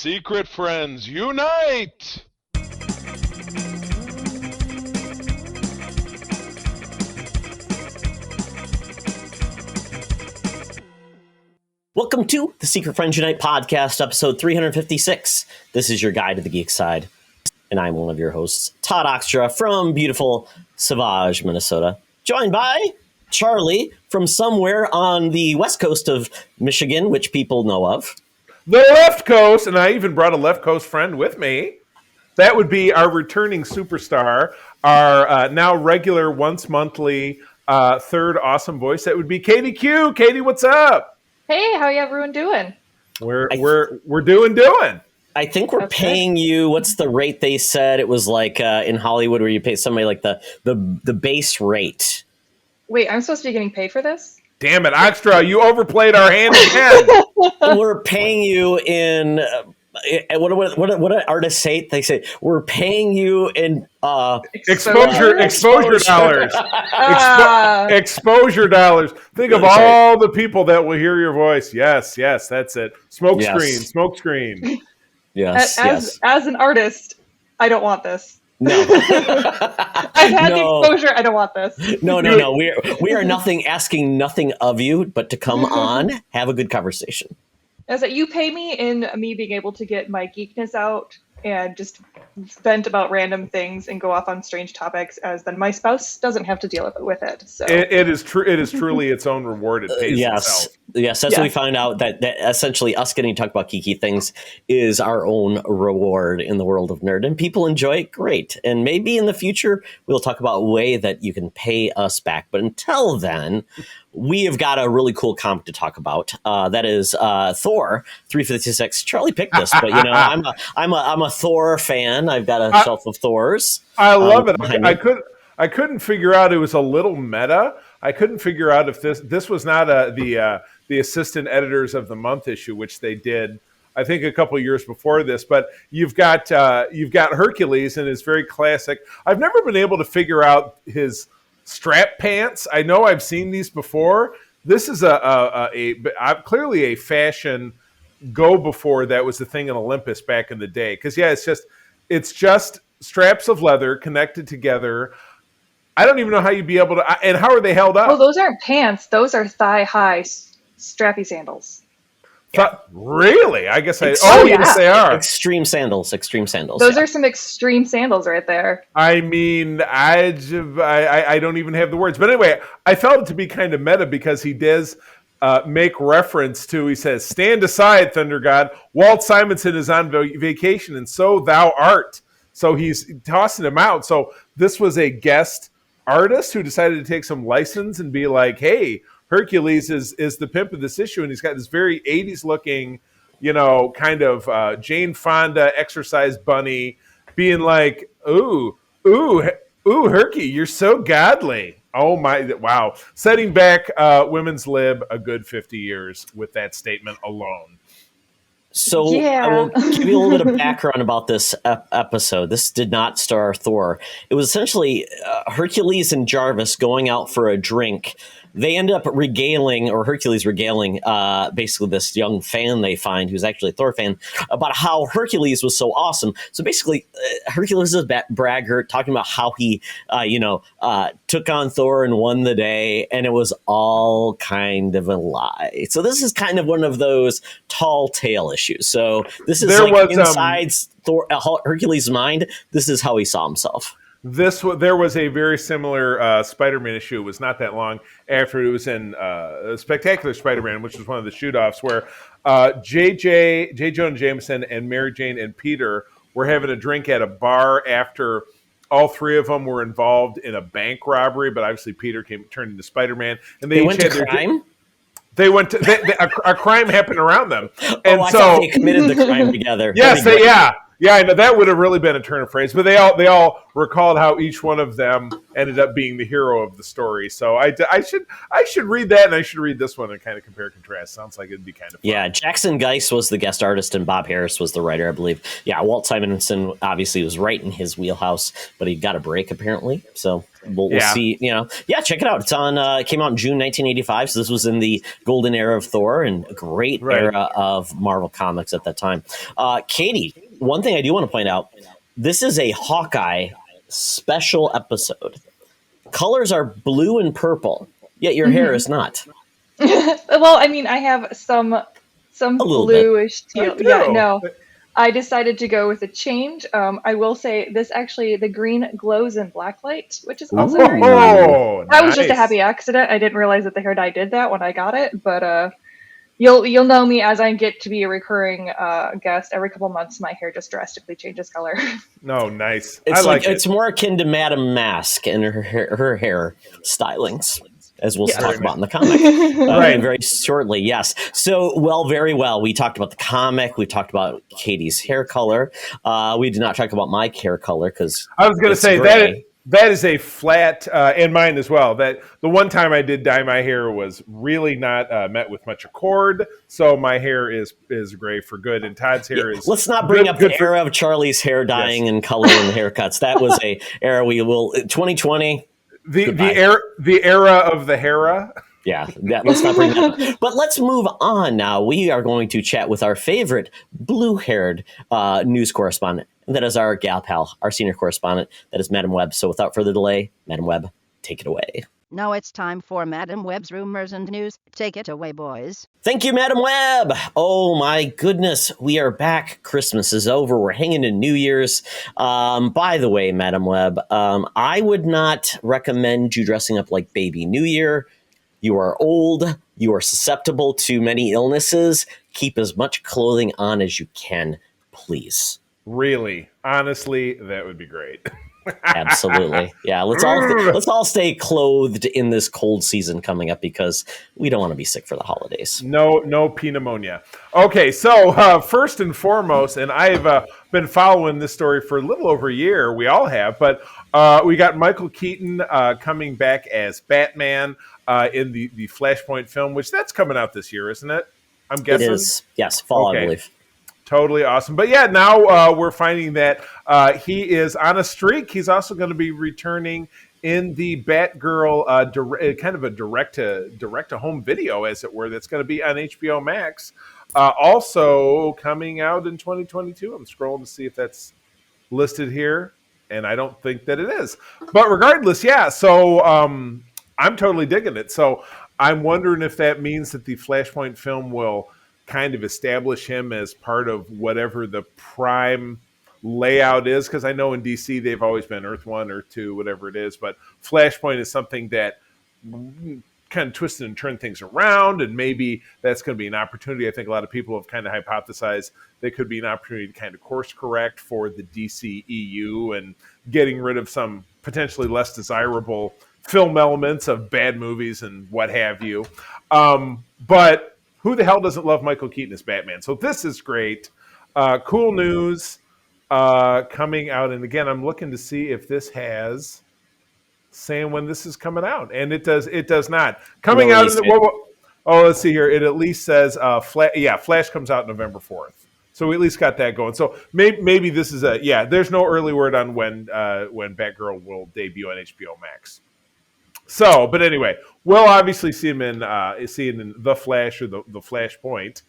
Secret friends, unite! Welcome to the Secret Friends Unite podcast, episode 356. This is your guide to the geek side, and I'm one of your hosts, Todd Oxtra from beautiful Sauvage, Minnesota, joined by Charlie from somewhere on the west coast of Michigan, which people know of. The left coast, and I even brought a left coast friend with me. That would be our returning superstar, our now regular once monthly third awesome voice. That would be Katie Q. Katie, what's up? Hey, how everyone doing? We're doing. I think we're paying you. What's the rate they said? It was like in Hollywood where you pay somebody like the base rate. Wait, I'm supposed to be getting paid for this? Damn it, Oxtra, you overplayed our hand again. We're paying you in what artists say? They say we're paying you in exposure dollars. Exposure dollars. Think of all the people that will hear your voice. Yes, that's it. Smoke screen. Yes. As an artist, I don't want this. No. I've had the exposure. I don't want this. No. We are asking nothing of you, but to come on, have a good conversation. As that you pay me in me being able to get my geekness out and just vent about random things and go off on strange topics, as then my spouse doesn't have to deal with it. So it is true. It is truly its own reward. It pays itself. Yes, that's what we found out, that essentially us getting to talk about geeky things is our own reward in the world of nerd, and people enjoy it. Great. And maybe in the future we'll talk about a way that you can pay us back. But until then, we have got a really cool comic to talk about. That is Thor 356. Charlie picked this, but I'm a Thor fan. I've got a shelf of Thors. I love it. I couldn't figure out. It was a little meta. I couldn't figure out if this was not the assistant editors of the month issue, which they did, I think, a couple of years before this. But you've got Hercules and his very classic. I've never been able to figure out his strap pants. I know I've seen these before. This is clearly a fashion go before that was the thing in Olympus back in the day. Because it's just straps of leather connected together. I don't even know how you'd be able to. And how are they held up? Oh, those aren't pants. Those are thigh-high strappy sandals. Yeah. Really? I guess yes, they are. Extreme sandals. Those are some extreme sandals right there. I mean, I don't even have the words. But anyway, I felt it to be kind of meta because he does make reference to, he says, "Stand aside, Thunder God. Walt Simonson is on vacation, and so thou art." So he's tossing him out. So this was a guest artist who decided to take some license and be like, hey, Hercules is the pimp of this issue, and he's got this very 80s looking, kind of Jane Fonda exercise bunny being like, ooh, Herky, you're so godly. Oh my, wow. Setting back women's lib a good 50 years with that statement alone. So I will give you a little bit of background about this episode. This did not star Thor. It was essentially Hercules and Jarvis going out for a drink. They end up Hercules regaling basically this young fan they find, who's actually a Thor fan, about how Hercules was so awesome. So basically, Hercules is a braggart, talking about how he, took on Thor and won the day, and it was all kind of a lie. So this is kind of one of those tall tale issues. So this is inside Thor, Hercules' mind. This is how he saw himself. There was a very similar Spider-Man issue. It was not that long after it was in Spectacular Spider-Man, which was one of the shoot-offs, where J. Jonah Jameson and Mary Jane and Peter were having a drink at a bar after all three of them were involved in a bank robbery, but obviously Peter turned into Spider-Man. And they went to crime? They went to a crime happened around them. And I thought they committed the crime together. Yes, Yeah, I know that would have really been a turn of phrase, but they all recalled how each one of them ended up being the hero of the story. So I should read that, and I should read this one and kind of compare and contrast. Sounds like it'd be kind of fun. Yeah. Jackson Geis was the guest artist, and Bob Harris was the writer, I believe. Yeah, Walt Simonson obviously was right in his wheelhouse, but he got a break apparently. So we'll see. Check it out. It's on. It came out in June 1985, so this was in the golden era of Thor and a great era of Marvel Comics at that time. Katie, one thing I do want to point out: this is a Hawkeye special episode. Colors are blue and purple, yet your hair is not. Well, I mean, I have some bluish teal. Yeah, no. I decided to go with a change. I will say this actually, the green glows in blacklight, which is also very nice. That was just a happy accident. I didn't realize that the hair dye did that when I got it, but you'll know me as I get to be a recurring guest. Every couple months, my hair just drastically changes color. No, nice. It's more akin to Madame Mask and her hair stylings, as we'll talk about in the comic very shortly. Yes. So, very well. We talked about the comic. We talked about Katie's hair color. We did not talk about my hair color because I was going to say that is a flat, and mine as well. That the one time I did dye my hair was really not met with much accord. So my hair is gray for good, and Todd's hair is. Let's not bring up the era of Charlie's hair dyeing and color and haircuts. That was a era we will 2020. The era of the Hera. Yeah, let's not bring that up. But let's move on now. We are going to chat with our favorite blue-haired news correspondent. And that is our gal pal, our senior correspondent. That is Madam Webb. So without further delay, Madam Webb, take it away. Now it's time for Madam Webb's rumors and news. Take it away, boys. Thank you, Madam Webb. Oh, my goodness. We are back. Christmas is over. We're hanging in New Year's. By the way, Madam Webb, I would not recommend you dressing up like Baby New Year. You are old. You are susceptible to many illnesses. Keep as much clothing on as you can, please. Really? Honestly, that would be great. Absolutely. Yeah, let's all stay clothed in this cold season coming up because we don't want to be sick for the holidays. No pneumonia. Okay, so first and foremost, and I've been following this story for a little over a year. We all have, but we got Michael Keaton coming back as Batman in the Flashpoint film, which that's coming out this year, isn't it? I'm guessing. It is. Yes, fall, I believe. Totally awesome. But yeah, now we're finding that he is on a streak. He's also going to be returning in the Batgirl, kind of a direct to home video, as it were, that's going to be on HBO Max. Also coming out in 2022. I'm scrolling to see if that's listed here, and I don't think that it is. But regardless, yeah. So I'm totally digging it. So I'm wondering if that means that the Flashpoint film will kind of establish him as part of whatever the prime layout is, because I know in DC they've always been Earth 1, Earth 2, whatever it is, but Flashpoint is something that kind of twisted and turned things around, and maybe that's going to be an opportunity. I think a lot of people have kind of hypothesized there could be an opportunity to kind of course correct for the DC EU and getting rid of some potentially less desirable film elements of bad movies and what have you. But who the hell doesn't love Michael Keaton as Batman? So this is great. Cool news coming out. And again, I'm looking to see if this has saying when this is coming out. And it does not. Coming out. Let's see here. It at least says Flash comes out November 4th. So we at least got that going. So maybe this is there's no early word on when Batgirl will debut on HBO Max. So, but anyway, we'll obviously see him in The Flash or the Flashpoint,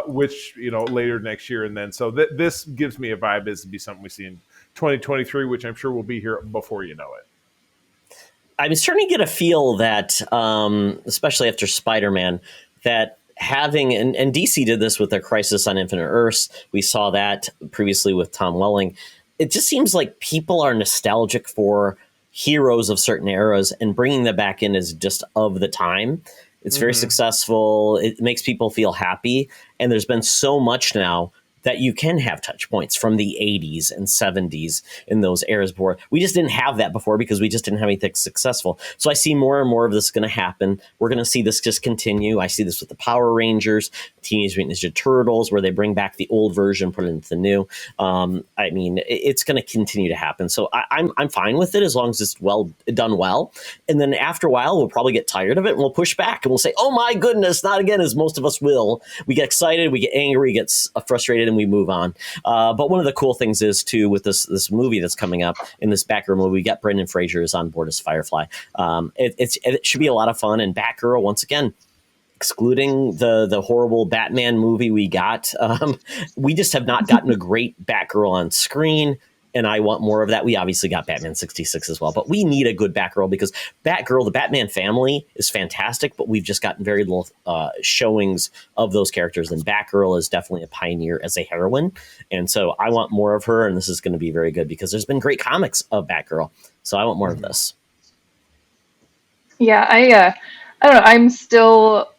which later next year, and then so this gives me a vibe as to be something we see in 2023, which I'm sure will be here before you know it. I'm starting to get a feel that, especially after Spider-Man, that having and DC did this with their Crisis on Infinite Earths. We saw that previously with Tom Welling. It just seems like people are nostalgic for heroes of certain eras, and bringing them back in is just of the time. It's very successful. It makes people feel happy. And there's been so much now that you can have touch points from the 80s and 70s in those eras before. We just didn't have that before because we just didn't have anything successful. So I see more and more of this going to happen. We're going to see this just continue. I see this with the Power Rangers, Teenage Mutant Ninja Turtles, where they bring back the old version, put it into the new. I mean, it's going to continue to happen. So I'm fine with it as long as it's done well. And then after a while, we'll probably get tired of it and we'll push back and we'll say, oh my goodness, not again, as most of us will. We get excited, we get angry, we get frustrated, and we move on. But one of the cool things is too with this movie that's coming up in this Batgirl movie, we got Brendan Fraser is on board as Firefly. It should be a lot of fun. And Batgirl, once again, excluding the horrible Batman movie we got, we just have not gotten a great Batgirl on screen. And I want more of that. We obviously got Batman 66 as well, but we need a good Batgirl because Batgirl, the Batman family is fantastic, but we've just gotten very little showings of those characters. And Batgirl is definitely a pioneer as a heroine. And so I want more of her. And this is going to be very good because there's been great comics of Batgirl. So I want more of this. Yeah, I don't know. I'm still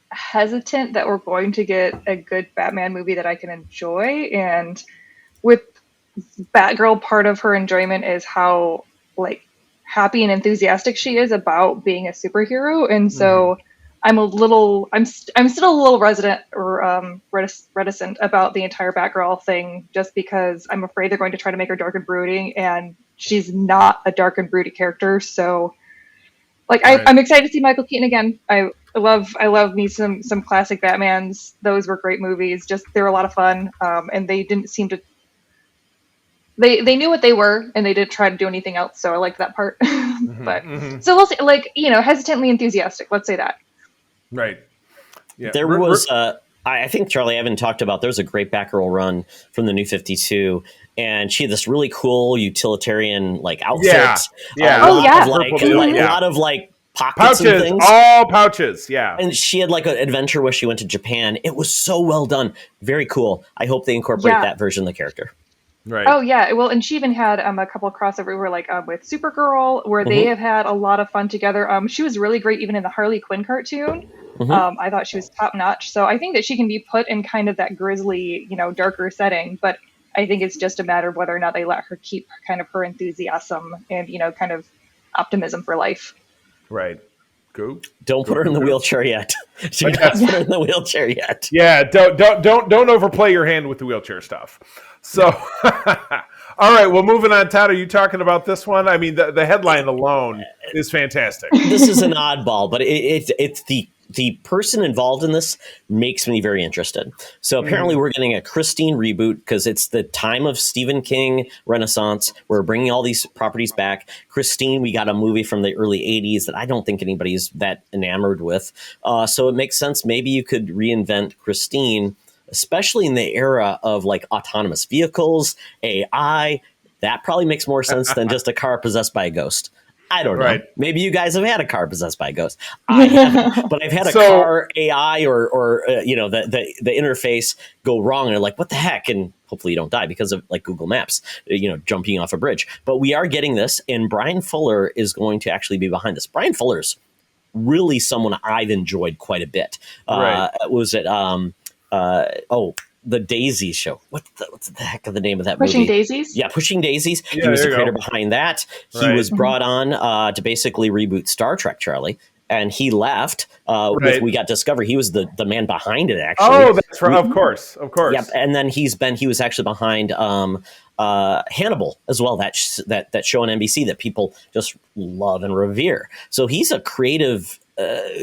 hesitant that we're going to get a good Batman movie that I can enjoy. And with Batgirl, part of her enjoyment is how like happy and enthusiastic she is about being a superhero, and so I'm still a little reticent about the entire Batgirl thing, just because I'm afraid they're going to try to make her dark and brooding, and she's not a dark and broody character. So, like, I'm excited to see Michael Keaton again. I love me some classic Batmans. Those were great movies. Just they were a lot of fun, and they didn't seem to. They knew what they were, and they didn't try to do anything else. So I liked that part. So we'll see. Like, hesitantly enthusiastic. Let's say that. Right. Yeah. There was. I think Charlie Evan talked about. There's a great Batgirl run from the New 52, and she had this really cool utilitarian like outfit. Yeah. A lot of like pockets and things. All pouches. Yeah. And she had like an adventure where she went to Japan. It was so well done. Very cool. I hope they incorporate that version of the character. Right. Oh yeah, well, and she even had a couple of crossover where like with Supergirl, where they have had a lot of fun together. She was really great even in the Harley Quinn cartoon. I thought she was top notch. So I think that she can be put in kind of that grisly, darker setting. But I think it's just a matter of whether or not they let her keep kind of her enthusiasm and kind of optimism for life. Right. Don't put her in the wheelchair yet. Do not put her in the wheelchair yet. Yeah. Don't overplay your hand with the wheelchair stuff. So, all right. Well, moving on, Todd, are you talking about this one? I mean, the headline alone is fantastic. This is an oddball, but it's the person involved in this makes me very interested. So apparently we're getting a Christine reboot because it's the time of Stephen King Renaissance. We're bringing all these properties back. Christine, we got a movie from the early 80s that I don't think anybody's that enamored with. So it makes sense. Maybe you could reinvent Christine, especially in the era of like autonomous vehicles, AI. That probably makes more sense than just a car possessed by a ghost. I don't know. Maybe you guys have had a car possessed by a ghost. I haven't, but I've had a car AI or the interface go wrong, and they're like, what the heck? And hopefully you don't die because of like Google Maps, jumping off a bridge. But we are getting this, and Brian Fuller is going to actually be behind this. Brian Fuller's really someone I've enjoyed quite a bit. Was it the Daisies show? What's the heck of the name of that Pushing movie? Daisies? Yeah, Pushing Daisies. He was the creator behind that. He was brought on to basically reboot Star Trek, Charlie. And he left. We got Discovery. He was the man behind it, actually. Oh, that's right. Of course. Yep. And then he was actually behind Hannibal as well. That show on NBC that people just love and revere. So he's a creative.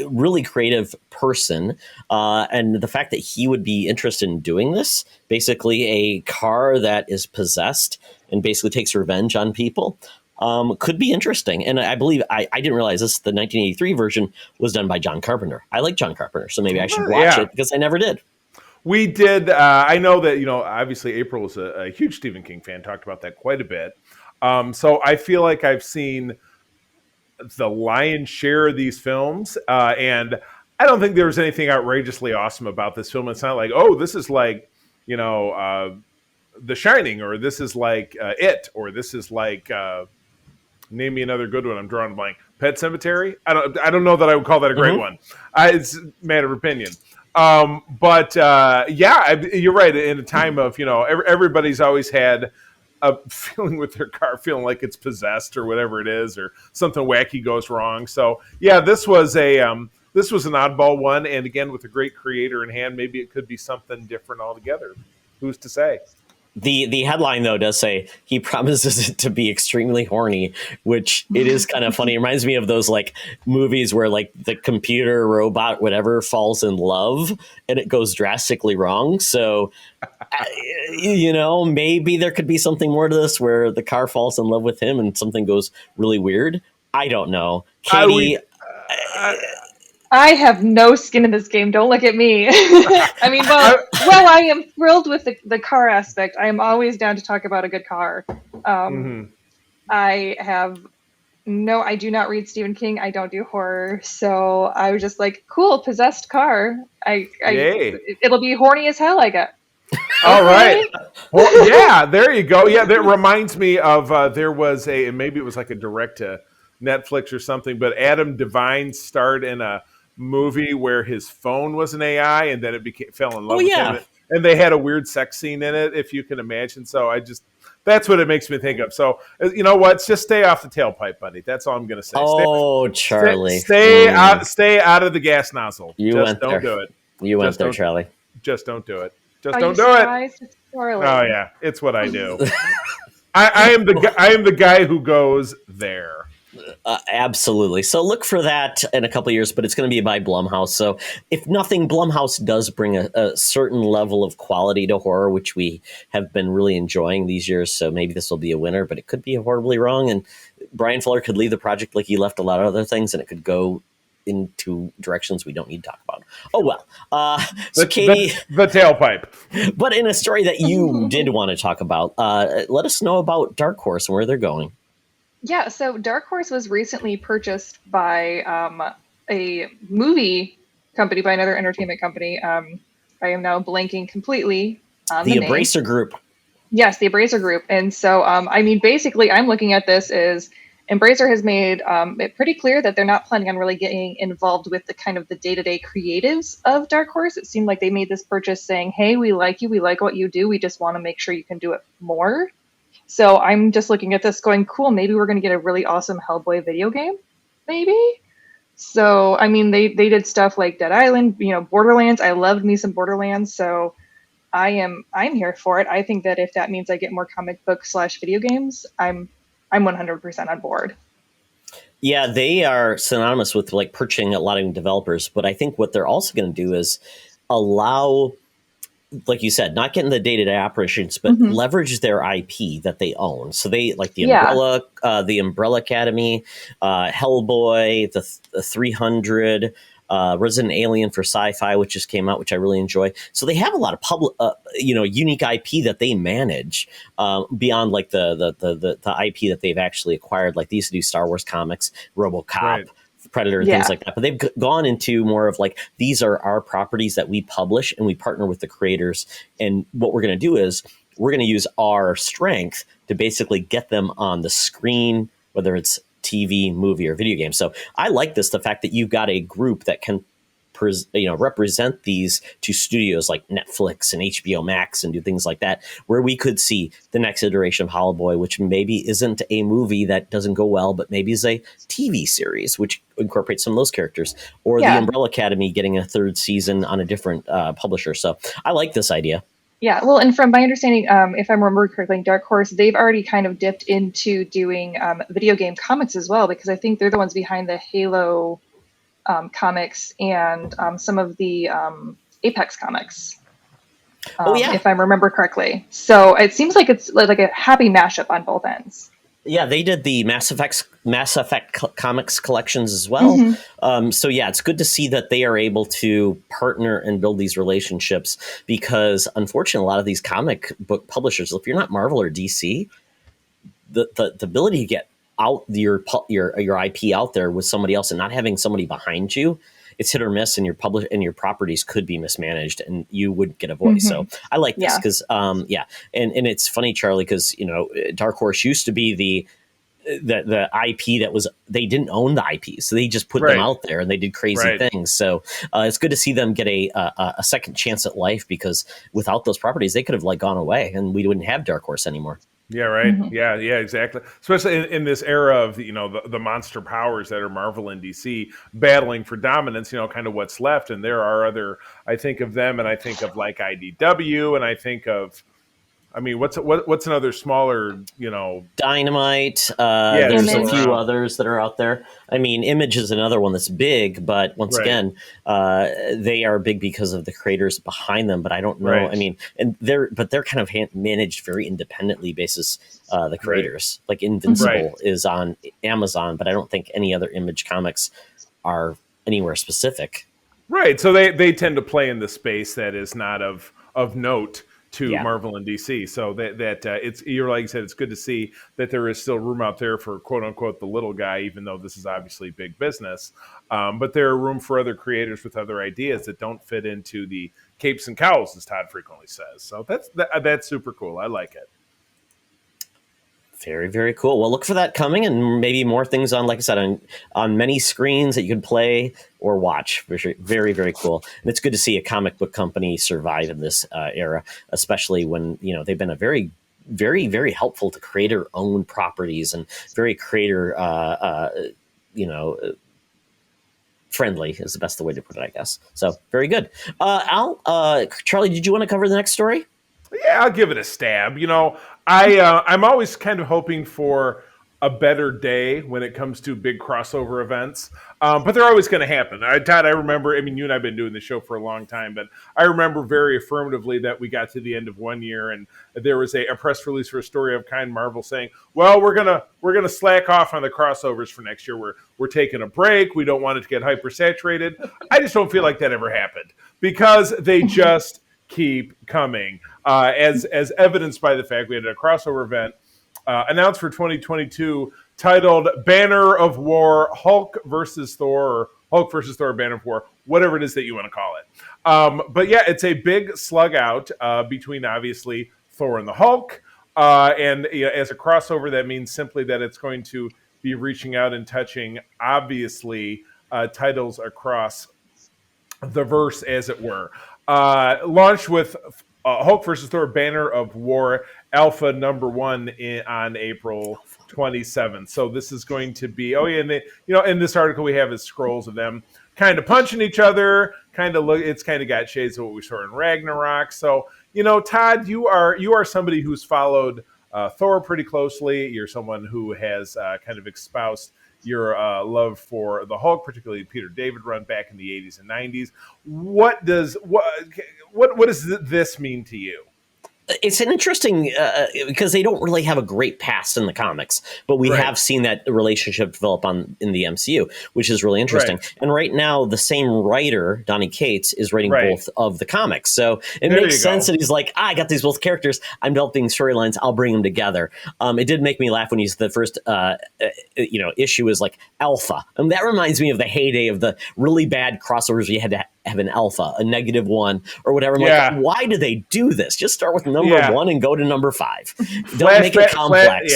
Really creative person, and the fact that he would be interested in doing this, basically a car that is possessed and basically takes revenge on people, could be interesting. And I believe I didn't realize this. The 1983 version was done by John Carpenter. I like John Carpenter, so maybe I should watch it because I never did. We did. I know that obviously April is a huge Stephen King fan. Talked about that quite a bit. So I feel like I've seen the lion's share of these films, and I don't think there was anything outrageously awesome about this film. It's not like, oh, this is like The Shining, or this is like It, or this is like name me another good one. I'm drawing a blank. Pet Sematary. I don't know that I would call that a great one. It's a matter of opinion. But you're right. In a time of everybody's always had a feeling with their car, feeling like it's possessed or whatever it is, or something wacky goes wrong. So yeah, this was an oddball one, and again with a great creator in hand, maybe it could be something different altogether. Who's to say? The headline, though, does say he promises it to be extremely horny, which it is kind of funny. It reminds me of those like movies where like the computer robot, whatever, falls in love and it goes drastically wrong. So, maybe there could be something more to this where the car falls in love with him and something goes really weird. I don't know. Katie. I have no skin in this game. Don't look at me. I mean, well, I am thrilled with the car aspect. I am always down to talk about a good car. I do not read Stephen King. I don't do horror. So I was just like, cool, possessed car. It'll be horny as hell, I guess. All right. Well, yeah, there you go. Yeah, that reminds me of there was maybe it was like a direct to Netflix or something, but Adam Devine starred in a movie where his phone was an AI and then it fell in love with him. And they had a weird sex scene in it, if you can imagine. So that's what it makes me think of. So, you know what? Just stay off the tailpipe, buddy. That's all I'm going to say. Charlie. Stay out of the gas nozzle. Don't do it. You went there, Charlie. Just don't do it. Don't do it. Oh, yeah. It's what I do. I am the guy who goes there. Absolutely. So look for that in a couple of years, but it's going to be by Blumhouse. So if nothing, Blumhouse does bring a certain level of quality to horror, which we have been really enjoying these years. So maybe this will be a winner, but it could be horribly wrong. And Brian Fuller could leave the project like he left a lot of other things, and it could go into directions we don't need to talk about. Oh, well. So Katie... The tailpipe. But in a story that you did want to talk about, let us know about Dark Horse and where they're going. Yeah, so Dark Horse was recently purchased by a movie company, by another entertainment company. I am now blanking completely on the Embracer name. Group. Yes, the Embracer Group. And so, basically, I'm looking at this as Embracer has made it pretty clear that they're not planning on really getting involved with the kind of the day-to-day creatives of Dark Horse. It seemed like they made this purchase saying, hey, we like you, we like what you do, we just want to make sure you can do it more. So I'm just looking at this going, cool, maybe we're going to get a really awesome Hellboy video game, maybe? So, they did stuff like Dead Island, Borderlands. I loved me some Borderlands, so I'm here for it. I think that if that means I get more comic book / video games, I'm 100% on board. Yeah, they are synonymous with like purchasing a lot of developers, but I think what they're also going to do is allow, like you said, not getting the day-to-day operations, but leverage their IP that they own. So they like the Umbrella Academy, Hellboy, the 300, Resident Alien for sci-fi, which just came out, which I really enjoy. So they have a lot of unique IP that they manage beyond like the IP that they've actually acquired. Like they used to do Star Wars comics, RoboCop. Right. Predator and things like that, but they've gone into more of like, these are our properties that we publish and we partner with the creators, and what we're going to do is we're going to use our strength to basically get them on the screen, whether it's TV, movie, or video game. So I like the fact that you've got a group that can represent these to studios like Netflix and HBO Max and do things like that, where we could see the next iteration of Hellboy, which maybe isn't a movie that doesn't go well, but maybe is a TV series, which incorporates some of those characters, or the Umbrella Academy getting a third season on a different publisher. So I like this idea. Yeah, well, and from my understanding, if I remember correctly, Dark Horse, they've already kind of dipped into doing video game comics as well, because I think they're the ones behind the Halo comics and some of the Apex comics, if I remember correctly. So it seems like it's like a happy mashup on both ends. Yeah, they did the Mass Effect comics collections as well. So yeah, it's good to see that they are able to partner and build these relationships, because unfortunately, a lot of these comic book publishers, if you're not Marvel or DC, the ability to get out your IP out there with somebody else and not having somebody behind you, it's hit or miss, and your properties could be mismanaged and you wouldn't get a voice. So I like this because and it's funny, Charlie, because Dark Horse used to be the IP that was, they didn't own the IP, so they just put them out there and they did crazy things. So it's good to see them get a second chance at life, because without those properties they could have gone away and we wouldn't have Dark Horse anymore. Yeah, right. Yeah, exactly. Especially in this era of the monster powers that are Marvel and DC battling for dominance, kind of what's left. And there are other, I think of them, and I think of like IDW, and I think of I mean, what's another smaller, Dynamite. Yeah, There's Image. a few others that are out there. I mean, Image is another one that's big, but once again, they are big because of the creators behind them. But I don't know. I mean, and they're kind of managed very independently basis. The creators, like Invincible, is on Amazon, but I don't think any other Image comics are anywhere specific. Right. So they tend to play in the space that is not of note to Marvel and DC. So that it's, you're like you said, it's good to see that there is still room out there for quote unquote the little guy, even though this is obviously big business. But there are room for other creators with other ideas that don't fit into the capes and cowls, as Todd frequently says. So that's super cool. I like it. Very, very cool. Well, look for that coming, and maybe more things on, like I said, on many screens that you can play or watch. Very, very cool. And it's good to see a comic book company survive in this era, especially when they've been a very, very, very helpful to creator-owned properties and very creator, friendly is the best way to put it, I guess. So very good. Charlie, did you want to cover the next story? Yeah, I'll give it a stab. I'm always kind of hoping for a better day when it comes to big crossover events, but they're always going to happen. Todd, I remember, I mean, you and I have been doing this show for a long time, but I remember very affirmatively that we got to the end of one year and there was a press release for a story of Kind Marvel saying, well, we're gonna slack off on the crossovers for next year. We're taking a break. We don't want it to get hypersaturated. I just don't feel like that ever happened because they just keep coming, as evidenced by the fact we had a crossover event announced for 2022 titled Banner of War, Hulk versus Thor, or Hulk versus Thor, Banner of War, whatever it is that you want to call it. But yeah, it's a big slug out between obviously Thor and the Hulk, and as a crossover, that means simply that it's going to be reaching out and touching obviously titles across the verse, as it were. Launched with Hulk versus Thor Banner of War Alpha #1 on April 27th. So this is going to be, and in this article we have is scrolls of them kind of punching each other, it's kind of got shades of what we saw in Ragnarok. So, Todd, you are somebody who's followed Thor pretty closely. You're someone who has kind of espoused your love for the Hulk, particularly Peter David run back in the 80s and 90s. What does this mean to you? It's an interesting because they don't really have a great past in the comics, but we have seen that relationship develop in the MCU, which is really interesting. And right now, the same writer, Donny Cates, is writing both of the comics, so it makes sense that he's like, I got these both characters. I'm developing storylines. I'll bring them together. It did make me laugh when the first issue is like Alpha, and that reminds me of the heyday of the really bad crossovers. You had to have an alpha, a -1, or whatever. I'm like, why do they do this? Just start with number 1 and go to number 5. Don't make it complex.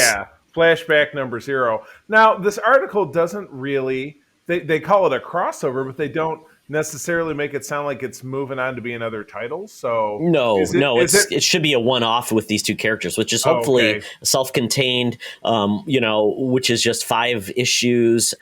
Flashback #0. Now, this article doesn't really, they call it a crossover, but they don't necessarily make it sound like it's moving on to be another title. So it should be a one-off with these two characters, which is hopefully self-contained, which is just 5 issues.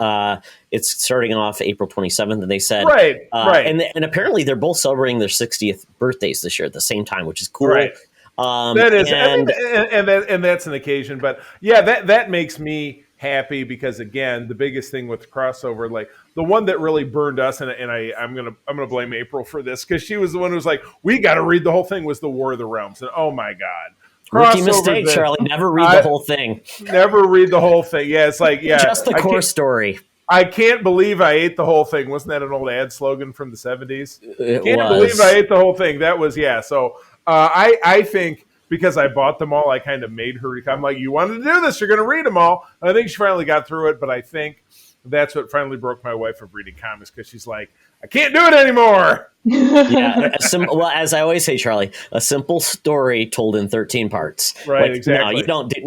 It's starting off April 27th, and they said, and apparently they're both celebrating their 60th birthdays this year at the same time, which is cool. Right. That is, and that's an occasion, but that makes me happy because again, the biggest thing with the crossover, like the one that really burned us, and I'm gonna blame April for this because she was the one who was like, we got to read the whole thing, was the War of the Realms, and oh my god. Rookie mistake, Charlie. Never read the whole thing. Never read the whole thing. Yeah, it's like just the core story. I can't believe I ate the whole thing. Wasn't that an old ad slogan from the 70s? Can't believe I ate the whole thing. That was So I think because I bought them all, I kind of made her. I'm like, you wanted to do this, you're going to read them all. And I think she finally got through it, but I think that's what finally broke my wife of reading comics because she's like, I can't do it anymore. Well, as I always say, Charlie, a simple story told in 13 parts. Right, exactly. Don't do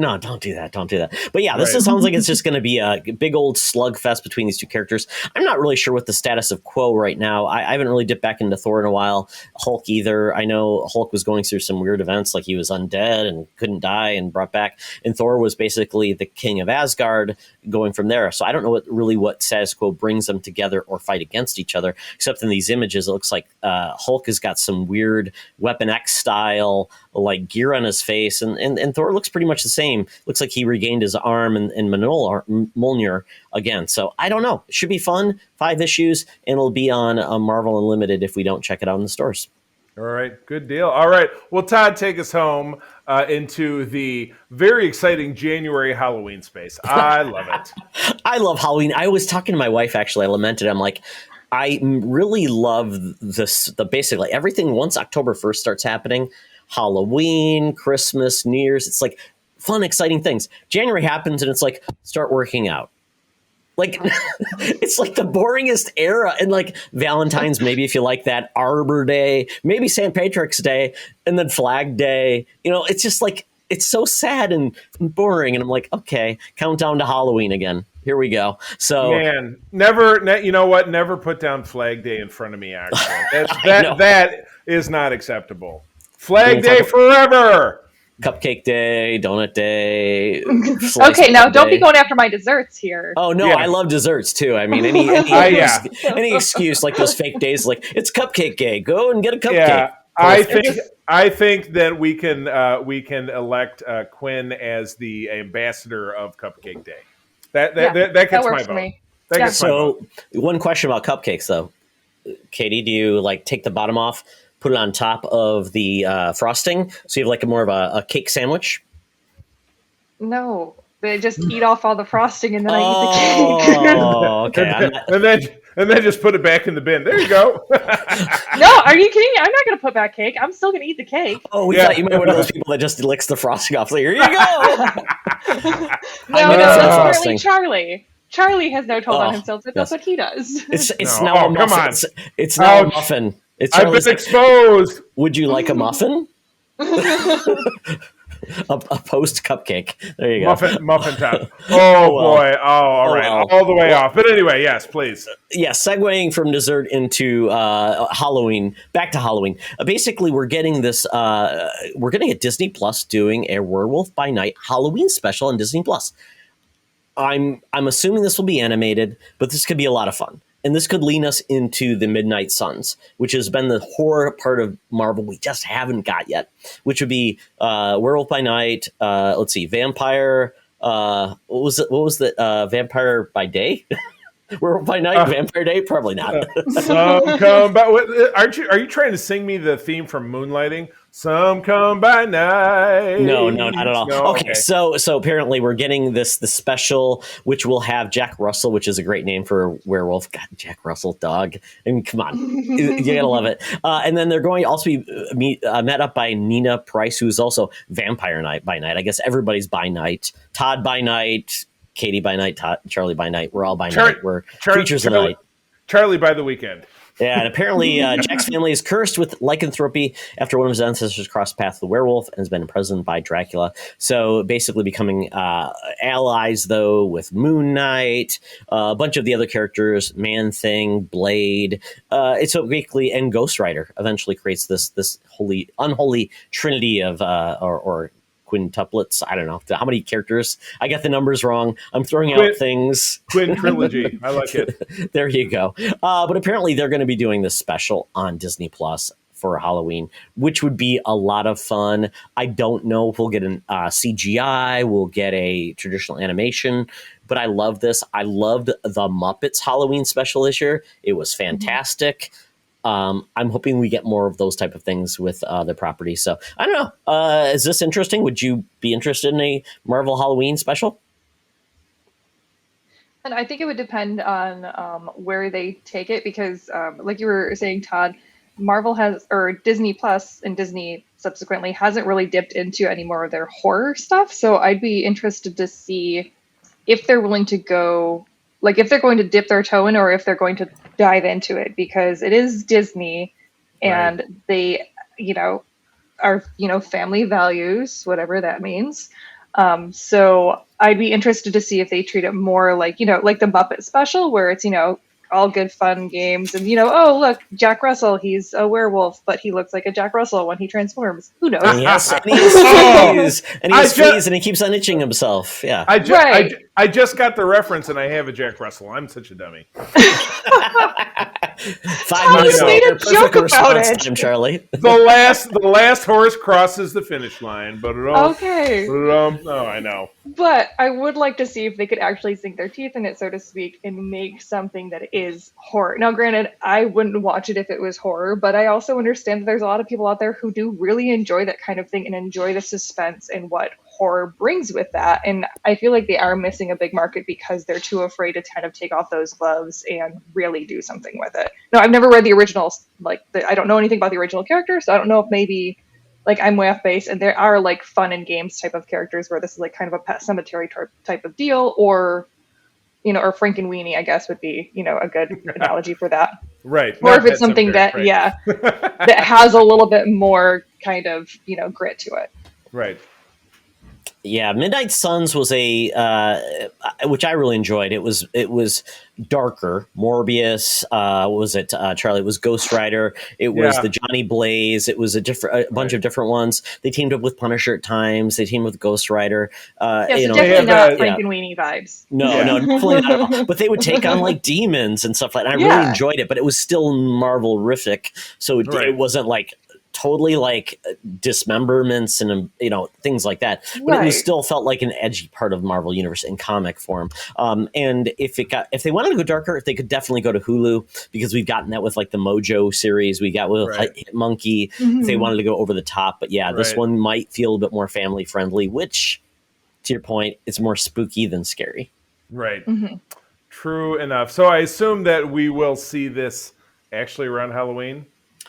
that. Don't do that. But yeah, this sounds like it's just going to be a big old slugfest between these two characters. I'm not really sure what the status of Quo right now. I haven't really dipped back into Thor in a while. Hulk either. I know Hulk was going through some weird events, like he was undead and couldn't die and brought back. And Thor was basically the king of Asgard going from there. So I don't know what status quo brings them together or fight against each other. except in these images, it looks like Hulk has got some weird Weapon X style like gear on his face, and Thor looks pretty much the same. Looks like he regained his arm and Mjolnir again. So I don't know. It should be fun. 5 issues, and it'll be on Marvel Unlimited if we don't check it out in the stores. All right, good deal. All right, well, Todd, take us home into the very exciting January Halloween space. I love it. I love Halloween. I was talking to my wife, actually. I lamented. I'm like, I really love basically everything once October 1st starts happening. Halloween, Christmas, New Year's. It's like fun, exciting things. January happens and it's like, start working out. Like, it's like the boringest era. And like Valentine's, maybe if you like that, Arbor Day, maybe St. Patrick's Day, and then Flag Day. It's just like, it's so sad and boring. And I'm like, okay, countdown to Halloween again. Here we go. So, man, you know what? Never put down Flag Day in front of me, actually. That is not acceptable. Flag Day forever. Cupcake Day, Donut Day. Okay, now don't be going after my desserts here. Oh no, yeah. I love desserts too. I mean, any excuse like those fake days, like it's Cupcake Day, go and get a cupcake. Yeah, I think that we can elect Quinn as the ambassador of Cupcake Day. That gets my vote. So one question about cupcakes though, Katie, do you like take the bottom off? Put it on top of the frosting, so you have like more of a cake sandwich? No, they just eat off all the frosting and then I eat the cake. Oh, okay. and then just put it back in the bin. There you go. No, are you kidding me? I'm not going to put back cake. I'm still going to eat the cake. Oh, we thought you might be one of those people that just licks the frosting off. So here you go. No, that's apparently Charlie. Charlie has no hold on himself, but that's what he does. It's now a muffin. It's now a muffin. I've been exposed. Would you like a muffin? a post cupcake. There you go. Muffin top. Oh, boy. Oh, all right. Well. All the way off. But anyway, yes, please. Segueing from dessert into Halloween, back to Halloween. Basically, we're getting this. We're getting a Disney Plus doing a Werewolf by Night Halloween special on Disney Plus. I'm assuming this will be animated, but this could be a lot of fun. And this could lean us into the Midnight Suns, which has been the horror part of Marvel we just haven't got yet, which would be Werewolf by Night. Let's see, Vampire. What was the Vampire by Day? Werewolf by Night, Vampire Day? Probably not. Some come by. Are you trying to sing me the theme from Moonlighting? Some come by night. No, not at all. No, okay, so apparently we're getting the special, which will have Jack Russell, which is a great name for a werewolf. God, Jack Russell, dog. And come on, you gotta love it. And then they're going to also be met up by Nina Price, who's also Vampire Night by Night. I guess everybody's by night. Todd by night. Katie by night. Todd, Charlie by night. We're all by night. We're creatures of the night. Charlie by the weekend. Yeah, and apparently Jack's family is cursed with lycanthropy after one of his ancestors crossed paths with the werewolf and has been imprisoned by Dracula. So basically becoming allies, though, with Moon Knight, a bunch of the other characters, Man-Thing, Blade. It's so basically, and Ghost Rider eventually creates this unholy trinity of, or quintuplets. I don't know how many characters. I got the numbers wrong. I'm throwing out things. Quinn trilogy. I like it. There you go. But apparently they're going to be doing this special on Disney Plus for Halloween, which would be a lot of fun. I don't know if we'll get an CGI. We'll get a traditional animation. But I love this. I loved the Muppets Halloween special this year. It was fantastic. I'm hoping we get more of those type of things with the property. So I don't know. Is this interesting? Would you be interested in a Marvel Halloween special? And I think it would depend on where they take it because, like you were saying, Todd, Marvel has, or Disney Plus and Disney subsequently hasn't really dipped into any more of their horror stuff. So I'd be interested to see if they're willing to go, like if they're going to dip their toe in or if they're going to dive into it, because it is Disney and they, are, family values, whatever that means. So I'd be interested to see if they treat it more like, like the Muppet special where it's, all good fun games and, oh, look, Jack Russell, he's a werewolf, but he looks like a Jack Russell when he transforms. Who knows? And he has fleas, and he has fleas, and he keeps on itching himself. Yeah. I just got the reference, and I have a Jack Russell. I'm such a dummy. 5 minutes made later, a joke perfect about response it. time, Charlie. The last horse crosses the finish line. But Okay. oh, I know. But I would like to see if they could actually sink their teeth in it, so to speak, and make something that is horror. Now, granted, I wouldn't watch it if it was horror, but I also understand that there's a lot of people out there who do really enjoy that kind of thing and enjoy the suspense and what horror brings with that. And I feel like they are missing a big market because they're too afraid to kind of take off those gloves and really do something with it. Now, I've never read the originals. I don't know anything about the original character, so I don't know if maybe... I'm way off base, and there are fun and games type of characters where this is kind of a Pet Cemetery type of deal, or or Frankenweenie, I guess would be a good analogy for that. Right. Or if it's something that that has a little bit more kind of grit to it. Right. Yeah, Midnight Suns was which I really enjoyed. It was darker. Morbius, what was it, Charlie? It was Ghost Rider. It was the Johnny Blaze. It was a bunch of different ones. They teamed up with Punisher at times. They teamed with Ghost Rider. Definitely not Frankenweenie vibes. No, definitely not at all. But they would take on demons and stuff like that. And I really enjoyed it, but it was still Marvel-rific. So it wasn't totally dismemberments and things like that, but it still felt like an edgy part of Marvel Universe in comic form. And if they wanted to go darker, they could definitely go to Hulu, because we've gotten that with the Mojo series. We got with Hit Monkey. Mm-hmm. If they wanted to go over the top, but this one might feel a bit more family friendly, which, to your point, it's more spooky than scary. Right. Mm-hmm. True enough. So I assume that we will see this actually around Halloween.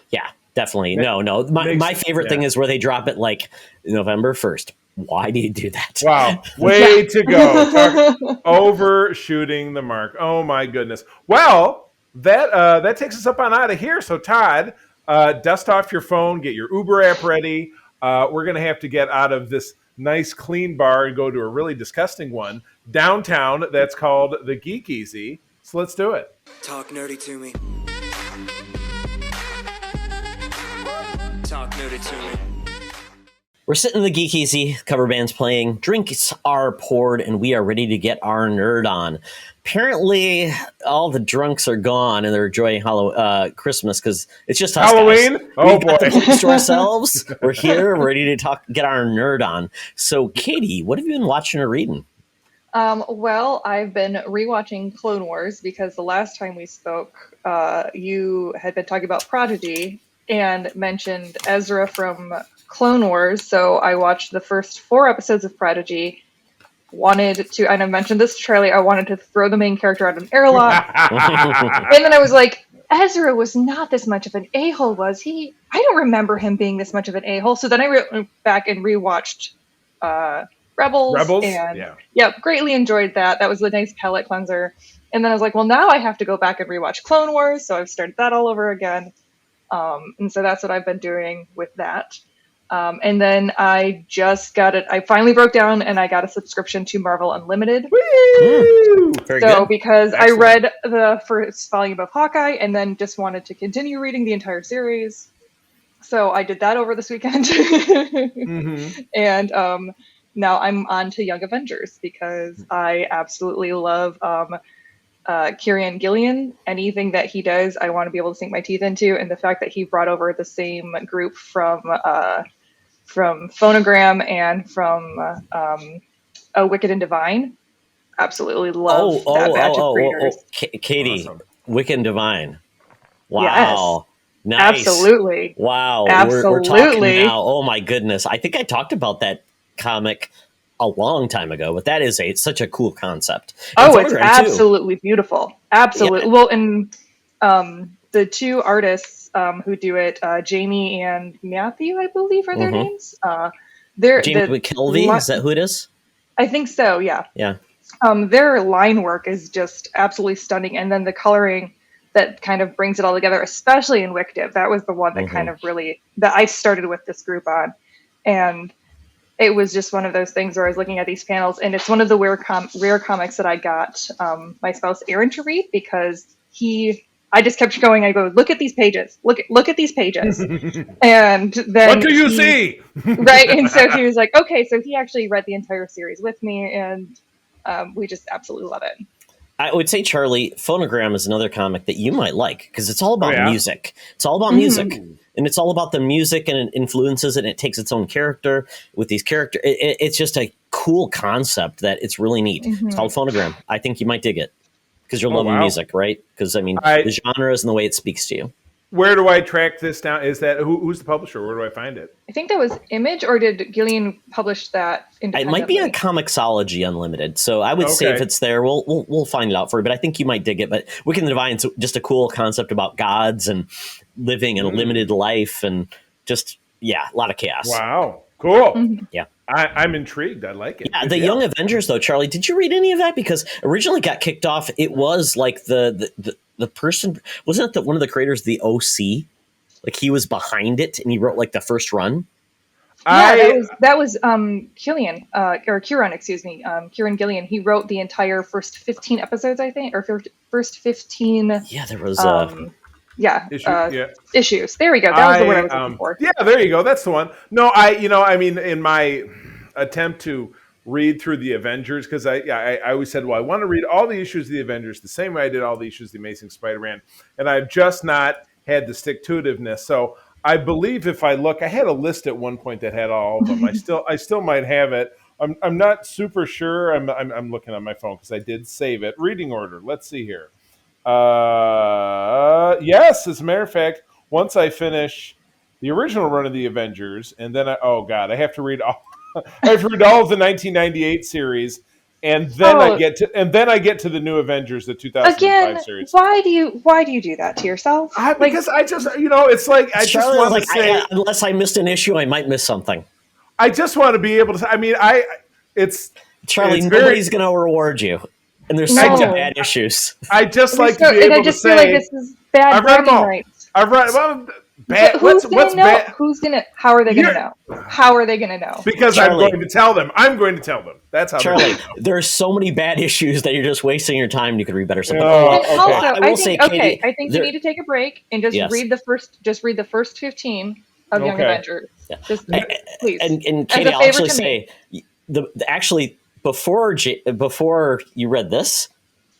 Yeah. Definitely. No. My favorite thing is where they drop it November 1st. Why do you do that? Wow. Way to go. Overshooting the mark. Oh, my goodness. Well, that takes us up on out of here. So, Todd, dust off your phone, get your Uber app ready. We're going to have to get out of this nice, clean bar and go to a really disgusting one downtown that's called the Geek Easy. So let's do it. Talk nerdy to me. Talk nerdy to me. We're sitting in the Geek Easy, cover band's playing, drinks are poured, and we are ready to get our nerd on. Apparently, all the drunks are gone, and they're enjoying Christmas, because it's just us Halloween. Guys. Oh, we got boy. the place to ourselves. We're here, we're ready to get our nerd on. So, Katie, what have you been watching or reading? Well, I've been rewatching Clone Wars, because the last time we spoke, you had been talking about Prodigy and mentioned Ezra from Clone Wars. So I watched the first 4 episodes of Prodigy. And I mentioned this to Charlie, I wanted to throw the main character out of an airlock. And then I was like, Ezra was not this much of an a-hole, was he? I don't remember him being this much of an a-hole. So then I went back and rewatched Rebels. And greatly enjoyed that. That was a nice palate cleanser. And then I was like, well, now I have to go back and rewatch Clone Wars. So I've started that all over again. And so that's what I've been doing with that. And then I just got it. I finally broke down and I got a subscription to Marvel Unlimited. Woo! Very good. Because Excellent. I read the first volume of Hawkeye and then just wanted to continue reading the entire series. So I did that over this weekend. Mm-hmm. And now I'm on to Young Avengers, because I absolutely love Kieran Gillian. Anything that he does, I want to be able to sink my teeth into. And the fact that he brought over the same group from Phonogram and from Wicked and Divine, absolutely love that batch of creators. Katie, awesome. Wicked and Divine. Wow. Yes. Nice. Absolutely. Wow. Absolutely. We're talking now. Oh my goodness. I think I talked about that comic a long time ago, but that is such a cool concept. And it's absolutely beautiful. Absolutely. Yeah. Well, and the 2 artists who do it, Jamie and Matthew, I believe are their names. Jamie McKelvey, is that who it is? I think so, yeah. Yeah. Their line work is just absolutely stunning. And then the coloring that kind of brings it all together, especially in Wicked. That was the one that kind of really, that I started with this group on. And it was just one of those things where I was looking at these panels, and it's one of the rare comics that I got my spouse Aaron to read, because I just kept going. I go, look at these pages, look at these pages. And then what do you see? Right. And so he was like, okay. So he actually read the entire series with me, and we just absolutely love it. I would say, Charlie, Phonogram is another comic that you might like because it's all about music. It's all about music. And it's all about the music, and it influences it, and it takes its own character with these characters. It's just a cool concept that it's really neat. It's called Phonogram. I think you might dig it because you're loving music, right? Because, I mean, the genres and the way it speaks to you. Where do I track this down? Is that who's the publisher? Where do I find it? I think that was Image, or did Gillian publish that independently? It might be on Comixology Unlimited. So I would say if it's there, we'll find it out for you. But I think you might dig it. But Wicked and the Divine is just a cool concept about gods and living a limited life, and just a lot of chaos. Wow, cool. Yeah. I'm intrigued. I like it. Yeah, the Young Avengers, though, Charlie, did you read any of that? Because originally got kicked off, it was like the person, wasn't it one of the creators of the OC? Like he was behind it, and he wrote like the first run. That was Killian, or Kieran, excuse me, Kieran Gillian. He wrote the entire first 15 episodes, I think, or first 15. Yeah, there was issues. There we go. That was the word I was looking for. Yeah, there you go. That's the one. No, in my attempt to read through the Avengers, because I always said, well, I want to read all the issues of the Avengers the same way I did all the issues of the Amazing Spider-Man, and I've just not had the stick-to-itiveness. So I believe if I look, I had a list at one point that had all of them. I still might have it. I'm not super sure. I'm looking on my phone because I did save it. Reading order. Let's see here. Yes, as a matter of fact, once I finish the original run of the Avengers, and then I have to read all. I have to read all of the 1998 series, and then I get to the new Avengers, the 2005 series. Why do you do that to yourself? Because I just, it's like I just want to say, unless I missed an issue, I might miss something. I just want to be able to. I mean, Charlie, nobody's going to reward you, and there's so many bad issues. I just like to be able to say, feel like this is bad. I've read them all. I've read well. Bad. What's bad? Who's gonna? How are they gonna know? How are they gonna know? Because Charlie, I'm going to tell them. That's how. Charlie, there are so many bad issues that you're just wasting your time. You could read better stuff. I think you need to take a break and just read the first 15 of Young Avengers. Yeah. Just please. And Katie, I'll actually say before you read this,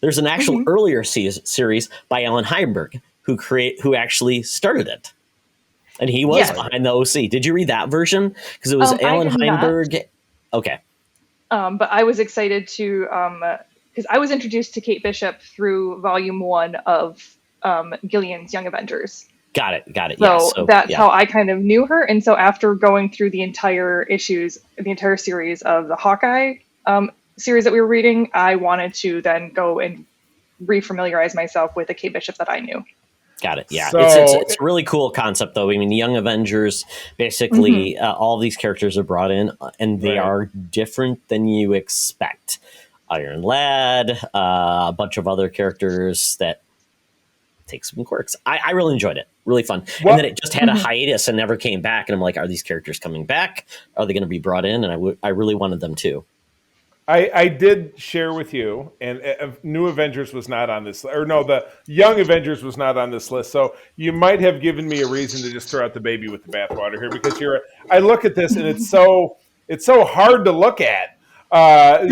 there's an actual earlier series by Alan Heinberg who actually started it. And he was behind the OC. Did you read that version? Because it was Alan Heinberg. Not. Okay. But I was excited to, because I was introduced to Kate Bishop through Volume 1 of Gillian's Young Avengers. Got it. So that's how I kind of knew her. And so after going through the entire series of the Hawkeye series that we were reading, I wanted to then go and refamiliarize myself with the Kate Bishop that I knew. Got it. Yeah, so, it's a really cool concept, though. I mean, the Young Avengers, basically, all these characters are brought in, and they are different than you expect. Iron Lad, a bunch of other characters that take some quirks. I really enjoyed it. Really fun. Well, and then it just had a hiatus and never came back. And I'm like, are these characters coming back? Are they going to be brought in? And I really wanted them to. I did share with you, and New Avengers was not on this, the Young Avengers was not on this list. So you might have given me a reason to just throw out the baby with the bathwater here, because I look at this and it's so hard to look at. With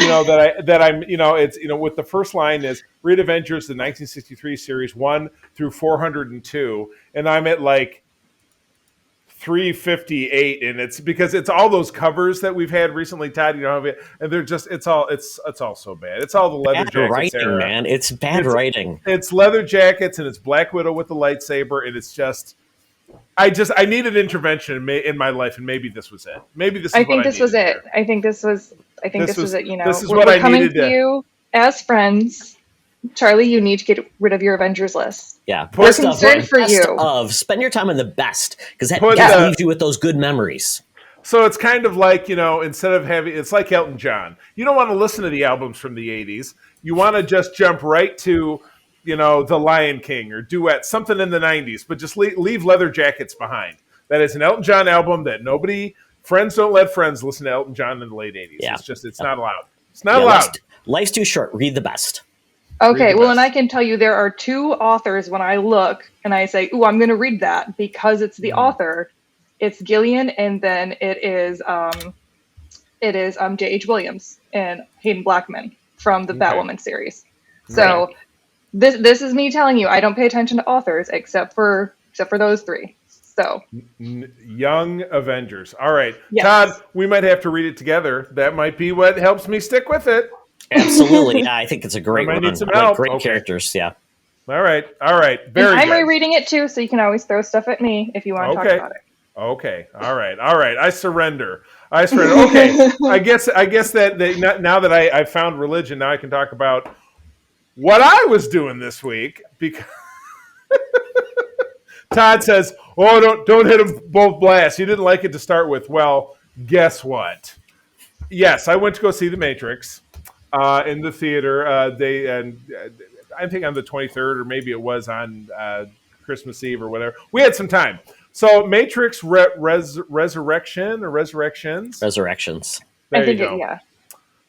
the first line is read Avengers, the 1963 series 1 through 402, and I'm at like 358, and it's because it's all those covers that we've had recently, Todd. And they're just it's all so bad. It's all the leather jackets writing, era. Man. It's bad writing. It's leather jackets, and it's Black Widow with the lightsaber, and it's just. I need an intervention in my life, and maybe this was it. Maybe this. I think this was it. I think this was it. This is what I needed to you as friends. Charlie, you need to get rid of your Avengers list. Yeah. We're concerned for you. Spend your time on the best, because that leaves you with those good memories. So it's kind of like, instead of it's like Elton John. You don't want to listen to the albums from the 80s. You want to just jump right to, The Lion King or Duet, something in the 90s, but just leave leather jackets behind. That is an Elton John album that friends don't let friends listen to Elton John in the late 80s. Yeah. It's not allowed. It's not allowed. Life's too short. Read the best. Okay, and I can tell you there are 2 authors when I look and I say, "Ooh, I'm going to read that because it's the author." It's Gillian, and then it is J.H. Williams and Hayden Blackman from the Batwoman series. So this is me telling you, I don't pay attention to authors except for those three. So Young Avengers. All right. Yes. Todd, we might have to read it together. That might be what helps me stick with it. Absolutely. Yeah, I think it's a great I might run. need some I like help. great Okay. characters. Yeah. All right. Very and good. I'm rereading it too, so you can always throw stuff at me if you want to talk about it. Okay. All right. I surrender. Okay. I guess that now that I found religion, now I can talk about what I was doing this week, because Todd says, "Oh, don't hit them both blasts. You didn't like it to start with." Well, guess what? Yes, I went to go see The Matrix in the theater. I think on the 23rd, or maybe it was on Christmas Eve or whatever. We had some time. So Matrix Resurrection or Resurrections. Resurrections. There you go.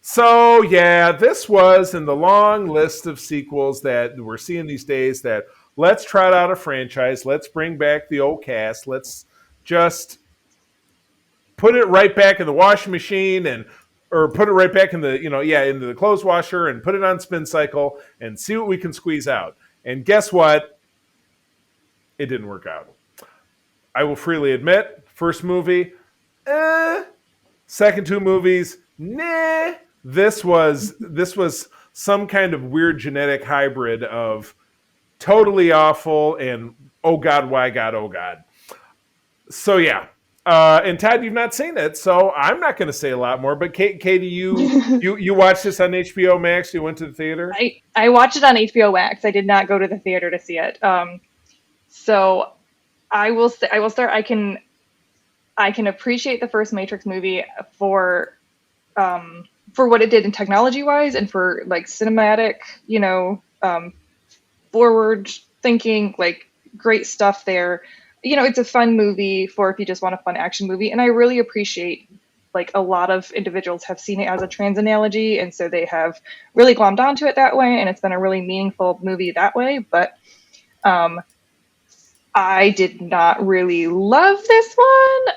So yeah, this was in the long list of sequels that we're seeing these days. That let's trot out a franchise. Let's bring back the old cast. Let's just put it right back in the washing machine or put it right back in the into the clothes washer and put it on spin cycle and see what we can squeeze out. And guess what? It didn't work out. I will freely admit, first movie, second two movies, nah. This was some kind of weird genetic hybrid of totally awful and oh God, why God, oh God. So yeah. And Todd, you've not seen it, so I'm not going to say a lot more. But Katie, you watched this on HBO Max? You went to the theater? I watched it on HBO Max. I did not go to the theater to see it. So I will start. I can appreciate the first Matrix movie for what it did in technology wise and for like cinematic, forward thinking, like great stuff there. It's a fun movie for if you just want a fun action movie. And I really appreciate like a lot of individuals have seen it as a trans analogy. And so they have really glommed onto it that way. And it's been a really meaningful movie that way. But I did not really love this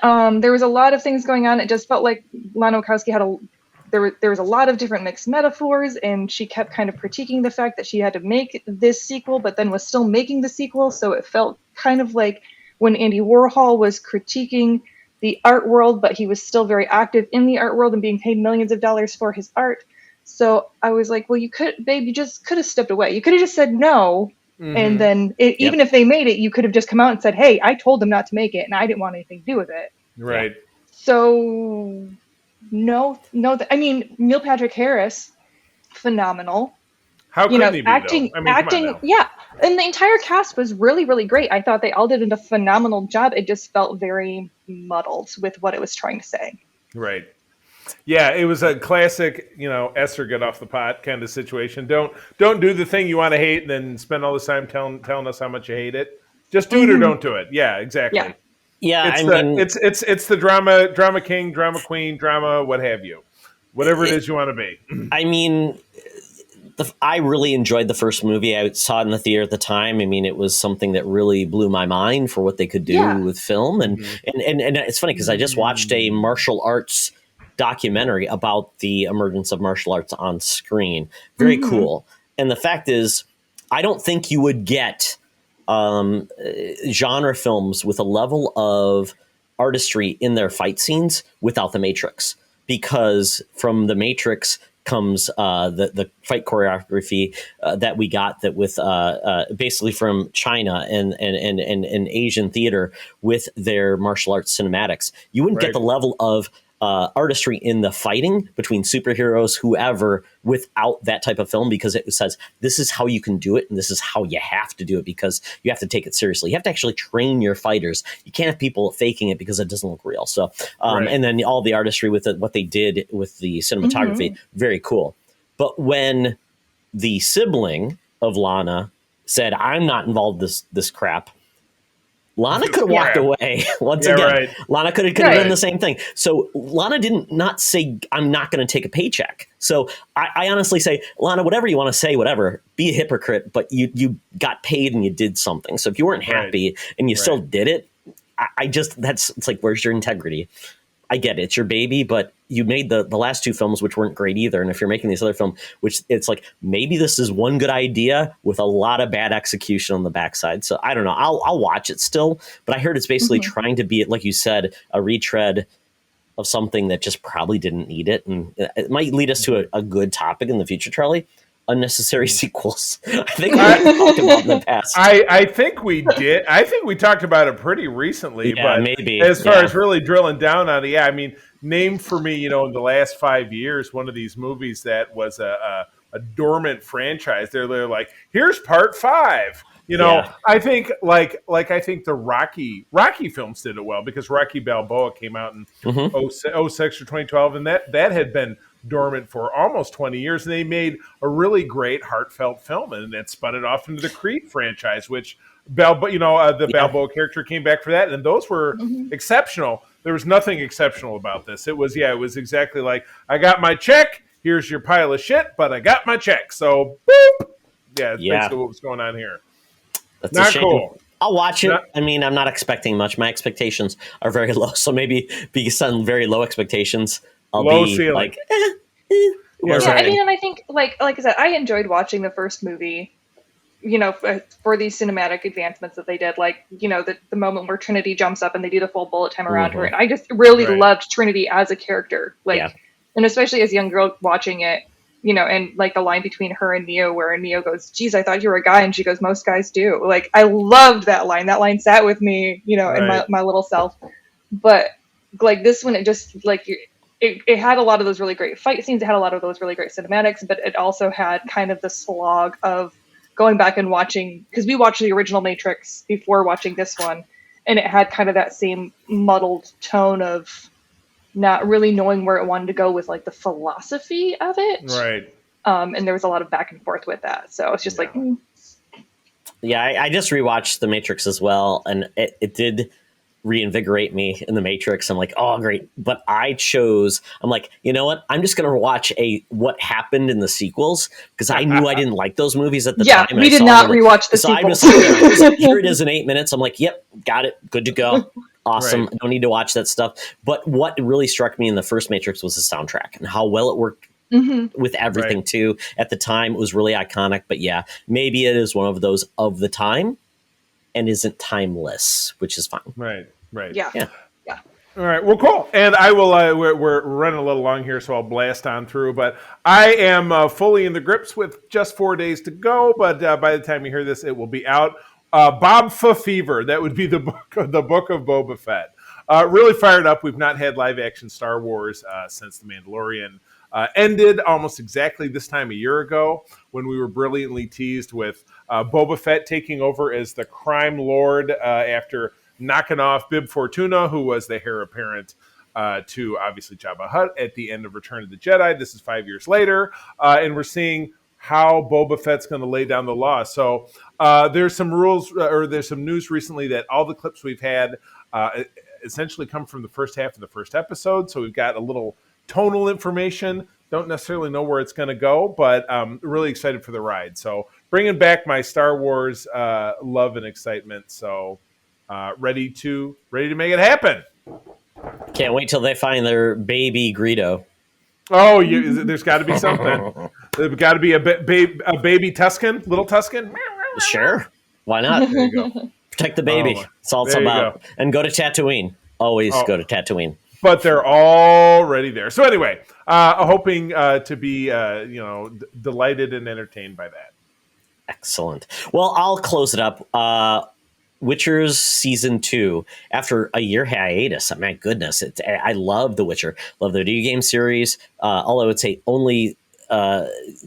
one. There was a lot of things going on. It just felt like Lana Wachowski had there was a lot of different mixed metaphors, and she kept kind of critiquing the fact that she had to make this sequel, but then was still making the sequel. So it felt kind of like when Andy Warhol was critiquing the art world, but he was still very active in the art world and being paid millions of dollars for his art. So I was like, well, you just could have stepped away. You could have just said no. Mm-hmm. And then even if they made it, you could have just come out and said, hey, I told them not to make it and I didn't want anything to do with it. Right. So no. I mean, Neil Patrick Harris, phenomenal. How could he be, acting, yeah. And the entire cast was really, really great. I thought they all did a phenomenal job. It just felt very muddled with what it was trying to say. Right. Yeah, it was a classic, Esther get off the pot kind of situation. Don't do the thing you want to hate and then spend all this time telling us how much you hate it. Just do it or don't do it. Yeah, exactly. Yeah, it's the drama king, drama queen, drama what have you. Whatever it is you want to be. I mean, I really enjoyed the first movie. I saw it in the theater at the time. I mean, it was something that really blew my mind for what they could do with film. And it's funny because I just watched a martial arts documentary about the emergence of martial arts on screen. Very cool. And the fact is, I don't think you would get genre films with a level of artistry in their fight scenes without The Matrix, because from The Matrix comes the fight choreography that we got that with basically from China and Asian theater with their martial arts cinematics. You wouldn't get the level of artistry in the fighting between superheroes, whoever, without that type of film, because it says this is how you can do it and this is how you have to do it, because you have to take it seriously. You have to actually train your fighters. You can't have people faking it because it doesn't look real. So and then all the artistry with it, what they did with the cinematography, very cool. But when the sibling of Lana said, I'm not involved in this crap, Lana could have walked away once again. Right. Lana could have done the same thing. So Lana did not say, I'm not going to take a paycheck. So I honestly say, Lana, whatever you want to say, whatever, be a hypocrite, but you got paid and you did something. So if you weren't happy and you still did it, it's like, where's your integrity? I get it, it's your baby, but you made the last two films, which weren't great either. And if you're making this other film, which it's like, maybe this is one good idea with a lot of bad execution on the backside. So I don't know. I'll watch it still, but I heard it's basically trying to be, like you said, a retread of something that just probably didn't need it. And it might lead us to a good topic in the future, Charlie. Unnecessary sequels. I think we talked about in the past. I think we did. I think we talked about it pretty recently, but maybe as far as really drilling down on it, I mean, name for me, in the last 5 years, one of these movies that was a dormant franchise. They're like, here's part 5. I think I think the Rocky films did it well because Rocky Balboa came out in 06 or 2012, and that had been dormant for almost 20 years, and they made a really great heartfelt film, and it spun it off into the Creed franchise, which the Balboa character came back for that, and those were exceptional. There was nothing exceptional about this. It was exactly like, I got my check, here's your pile of shit, but I got my check, so boop. That's basically what was going on here. That's not a shame. Cool. I'll watch it. I mean, I'm not expecting much. My expectations are very low, so maybe because on very low expectations, I'll low be ceiling. Like, I mean, and I think, like I said, I enjoyed watching the first movie, for these cinematic advancements that they did, like, the moment where Trinity jumps up and they do the full bullet time around her. And I just really loved Trinity as a character. And especially as a young girl watching it, and like the line between her and Neo where Neo goes, geez, I thought you were a guy. And she goes, most guys do. Like, I loved that line. That line sat with me, in my little self. But like this one, it just like, it had a lot of those really great fight scenes. It had a lot of those really great cinematics, but it also had kind of the slog of going back and watching, because we watched the original Matrix before watching this one, and it had kind of that same muddled tone of not really knowing where it wanted to go with like the philosophy of it. Right. And there was a lot of back and forth with that. So it's just like, Yeah, I just rewatched The Matrix as well, and it did reinvigorate me in The Matrix. I'm like, oh, great. But I'm like, you know what? I'm just going to watch what happened in the sequels, because I knew I didn't like those movies at the time. Yeah, we did not rewatch the sequels. Here it is in 8 minutes. I'm like, yep, got it. Good to go. Awesome. Right. I don't need to watch that stuff. But what really struck me in the first Matrix was the soundtrack and how well it worked with everything too. At the time, it was really iconic. But yeah, maybe it is one of those of the time and isn't timeless, which is fine. Right. Yeah. All right. Well, cool. And I will. We're running a little long here, so I'll blast on through. But I am fully in the grips with just 4 days to go. But by the time you hear this, it will be out. Bob Fever. That would be the book of Boba Fett. Really fired up. We've not had live action Star Wars since The Mandalorian ended almost exactly this time a year ago, when we were brilliantly teased with Boba Fett taking over as the crime lord after knocking off Bib Fortuna, who was the heir apparent to obviously Jabba Hutt at the end of Return of the Jedi. This is 5 years later, and we're seeing how Boba Fett's going to lay down the law. So there's some there's some news recently that all the clips we've had essentially come from the first half of the first episode. So we've got a little tonal information. Don't necessarily know where it's going to go, but really excited for the ride. So bringing back my Star Wars love and excitement. So ready to make it happen. Can't wait till they find their baby Greedo. Oh, there's got to be something. There's got to be a baby Tusken, little Tusken. Sure, why not? There you go. Protect the baby. That's all it's about. And go to Tatooine. Always go to Tatooine. But they're already there. So anyway, hoping to be delighted and entertained by that. Excellent. Well, I'll close it up. Witcher's season 2, after a year hiatus. My goodness, I love The Witcher. Love the video game series. Although I would say only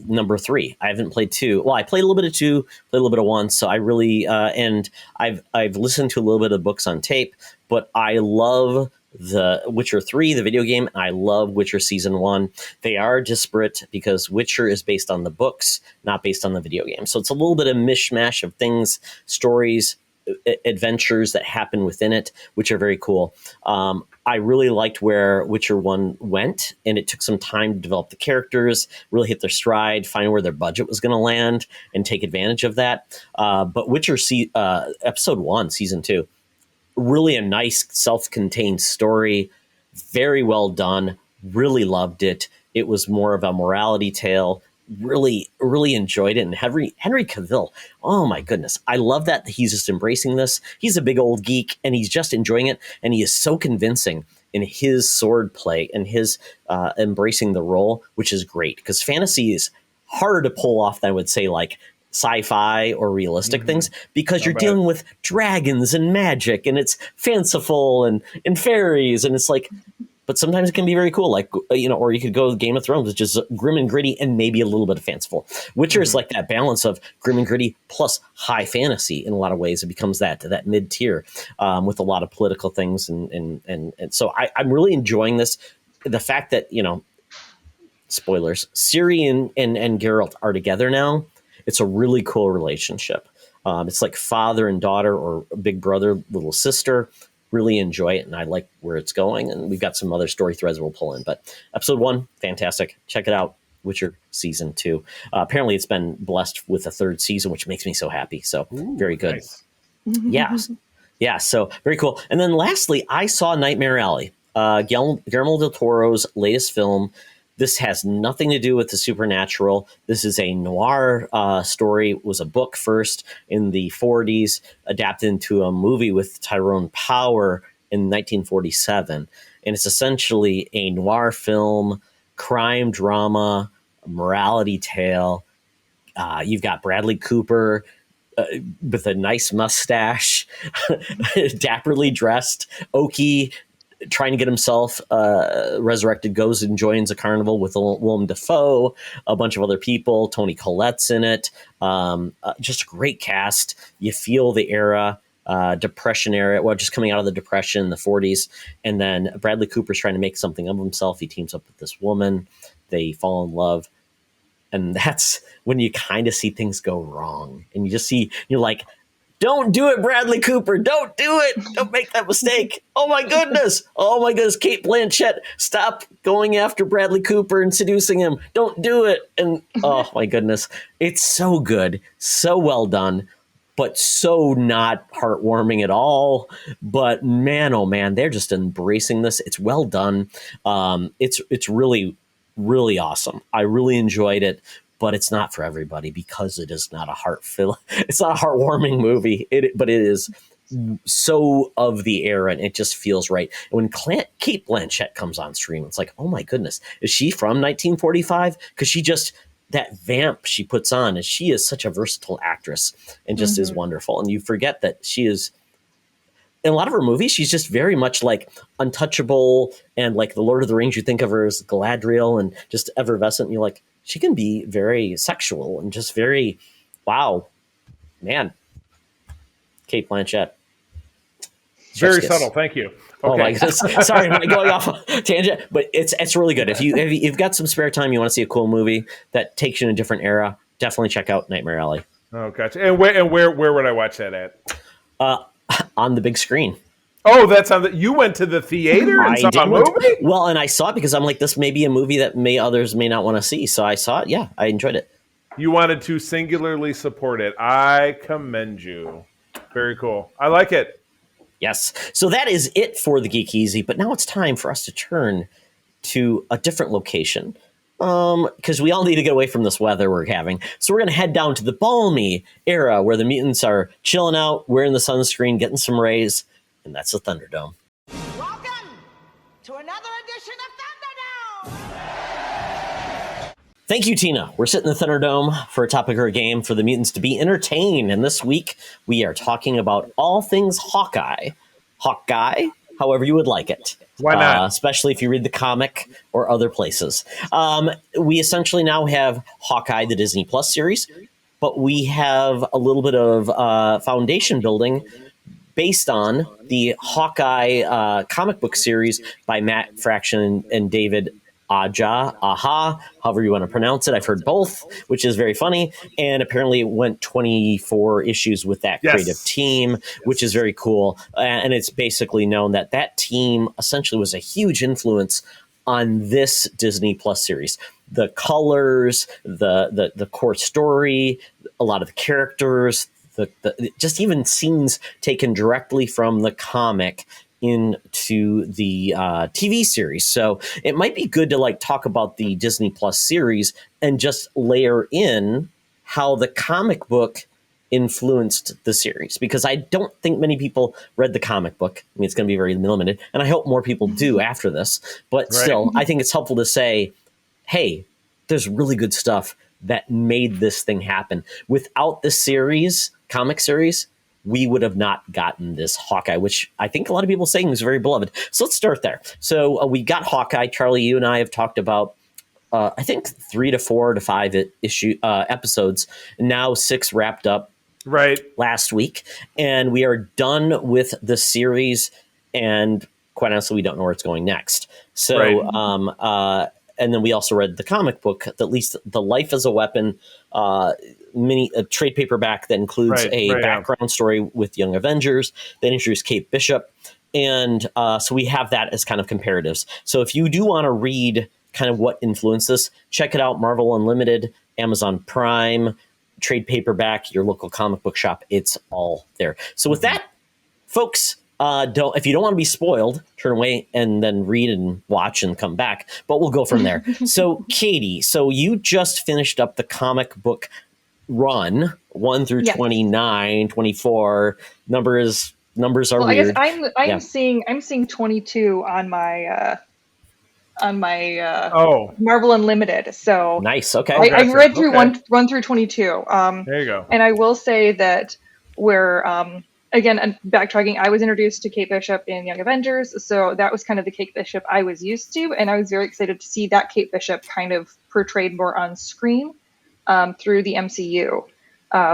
number 3. I haven't played 2. Well, I played a little bit of 2, played a little bit of 1. So I really and I've listened to a little bit of books on tape. But I love The Witcher 3, the video game. I love Witcher season 1. They are disparate because Witcher is based on the books, not based on the video game. So it's a little bit of mishmash of things, stories, adventures that happen within it, which are very cool. I really liked where Witcher 1 went, and it took some time to develop the characters, really hit their stride, find where their budget was going to land, and take advantage of that. But Witcher episode 1, season 2, really a nice self-contained story Very well done. Really loved it. It was more of a morality tale. Really, really enjoyed it. And Henry Cavill, oh my goodness. I love that he's just embracing this. He's a big old geek and he's just enjoying it. And he is so convincing in his sword play and his embracing the role, which is great because fantasy is harder to pull off than I would say like sci-fi or realistic things because you're dealing with dragons and magic and it's fanciful and fairies. And it's like, but sometimes it can be very cool, like, or you could go Game of Thrones, which is grim and gritty and maybe a little bit of fanciful. Witcher is like that balance of grim and gritty plus high fantasy in a lot of ways. It becomes that mid-tier with a lot of political things. And so I'm really enjoying this. The fact that, spoilers, Ciri and Geralt are together now. It's a really cool relationship. It's like father and daughter or big brother, little sister. Really enjoy it, and I like where it's going. And we've got some other story threads we'll pull in. But episode 1, fantastic. Check it out. Witcher season 2. Apparently, it's been blessed with a 3rd season, which makes me so happy. So very good. Nice. Yeah. So very cool. And then lastly, I saw Nightmare Alley, Guillermo del Toro's latest film. This has nothing to do with the supernatural. This is a noir story. It was a book first in the 40s, adapted into a movie with Tyrone Power in 1947. And it's essentially a noir film, crime drama, morality tale. You've got Bradley Cooper with a nice mustache, dapperly dressed, Okie, trying to get himself resurrected, goes and joins a carnival with Willem Dafoe, a bunch of other people. Toni Collette's in it. Just a great cast. You feel the era, Depression era, well, just coming out of the Depression in the 40s. And then Bradley Cooper's trying to make something of himself. He teams up with this woman. They fall in love. And that's when you kind of see things go wrong. And you just see, you're like, don't do it, Bradley Cooper. Don't do it. Don't make that mistake. Oh, my goodness. Kate Blanchett, stop going after Bradley Cooper and seducing him. Don't do it. And oh, my goodness. It's so good. So well done, but so not heartwarming at all. But man, oh, man, they're just embracing this. It's well done. It's really, really awesome. I really enjoyed it. But it's not for everybody because it is not it's not a heartwarming movie. But it is so of the era, and it just feels right. And when Kate Blanchett comes on stream, it's like, oh my goodness, is she from 1945? Because she just, that vamp she puts on, and she is such a versatile actress and just is wonderful. And you forget that she is, in a lot of her movies, she's just very much like Untouchable and like The Lord of the Rings. You think of her as Galadriel and just effervescent, and you're like, she can be very sexual and just very, wow, man. Kate Blanchett. Very subtle. Thank you. Okay. Oh my goodness. Sorry, I'm going off a tangent, but it's really good. If you've got some spare time, you want to see a cool movie that takes you in a different era, definitely check out Nightmare Alley. Oh, gotcha. And where would I watch that at? On the big screen. Oh, that's on the. You went to the theater and saw a movie? Well, and I saw it because I'm like, this may be a movie that others may not want to see. So I saw it. Yeah, I enjoyed it. You wanted to singularly support it. I commend you. Very cool. I like it. Yes. So that is it for the Geek Easy. But now it's time for us to turn to a different location. Because we all need to get away from this weather we're having. So we're going to head down to the balmy era where the mutants are chilling out, wearing the sunscreen, getting some rays. And that's the Thunderdome. Welcome to another edition of Thunderdome! Thank you, Tina. We're sitting in the Thunderdome for a topic or a game for the mutants to be entertained. And this week, we are talking about all things Hawkeye. HawkGuy, however you would like it. Why not? Especially if you read the comic or other places. We essentially now have Hawkeye, the Disney Plus series, but we have a little bit of foundation building based on the Hawkeye comic book series by Matt Fraction and David Aja, however you want to pronounce it. I've heard both, which is very funny. And apparently it went 24 issues with that creative team, which is very cool. And it's basically known that that team essentially was a huge influence on this Disney Plus series. The colors, the core story, a lot of the characters, the just even scenes taken directly from the comic into to the TV series. So it might be good to like talk about the Disney Plus series and just layer in how the comic book influenced the series, because I don't think many people read the comic book. I mean, it's going to be very limited, and I hope more people do after this. But still, I think it's helpful to say, hey, there's really good stuff that made this thing happen. Without the series, comic series, we would have not gotten this Hawkeye, which I think a lot of people are saying is very beloved. So let's start there. So we got Hawkeye. Charlie, you and I have talked about I think 3 to 4 to 5 episodes. Now 6 wrapped up last week. And we are done with the series. And quite honestly, we don't know where it's going next. So, and then we also read the comic book, at least the Life as a Weapon mini trade paperback that includes a background story with Young Avengers. They introduced Kate Bishop. And so we have that as kind of comparatives. So if you do want to read kind of what influenced this, check it out. Marvel Unlimited, Amazon Prime, trade paperback, your local comic book shop. It's all there. So with that, folks, if you don't want to be spoiled, turn away and then read and watch and come back. But we'll go from there. So Katie, so you just finished up the comic book run 1 through 29, 24. Numbers are weird. I guess I'm seeing 22 on my Marvel Unlimited. So nice. Okay. I read through one through 22. There you go. And I will say that again, backtracking, I was introduced to Kate Bishop in Young Avengers, so that was kind of the Kate Bishop I was used to, and I was very excited to see that Kate Bishop kind of portrayed more on screen through the MCU,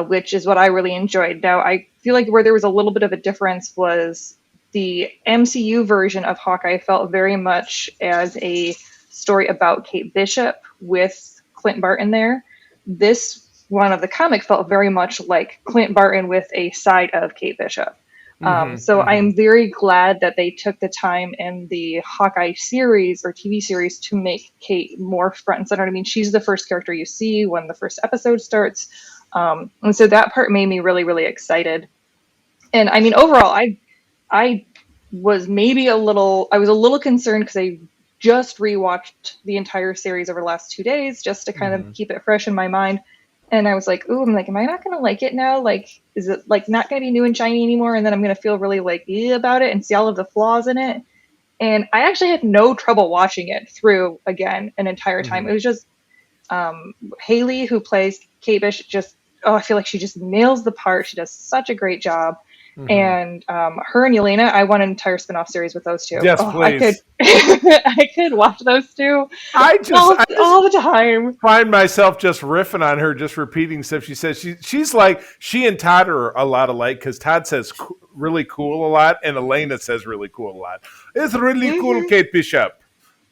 which is what I really enjoyed. Now, I feel like where there was a little bit of a difference was the MCU version of Hawkeye felt very much as a story about Kate Bishop with Clint Barton there. This one of the comic felt very much like Clint Barton with a side of Kate Bishop. I'm very glad that they took the time in the Hawkeye series or TV series to make Kate more front and center. I mean, she's the first character you see when the first episode starts. And so that part made me really, really excited. And I mean, overall, I was a little concerned because I just rewatched the entire series over the last 2 days just to kind of keep it fresh in my mind. And I was like, am I not going to like it now? Like, is it like not going to be new and shiny anymore? And then I'm going to feel really like about it and see all of the flaws in it. And I actually had no trouble watching it through again an entire time. It was just Haley, who plays Kate Bishop, I feel like she just nails the part. She does such a great job. And her and Yelena, I want an entire spinoff series with those two. Yes, please. I could watch those two all the time. Find myself just riffing on her, just repeating stuff she says. She's like, she and Todd are a lot alike, because Todd says really cool a lot, and Elena says really cool a lot. It's really cool, Kate Bishop.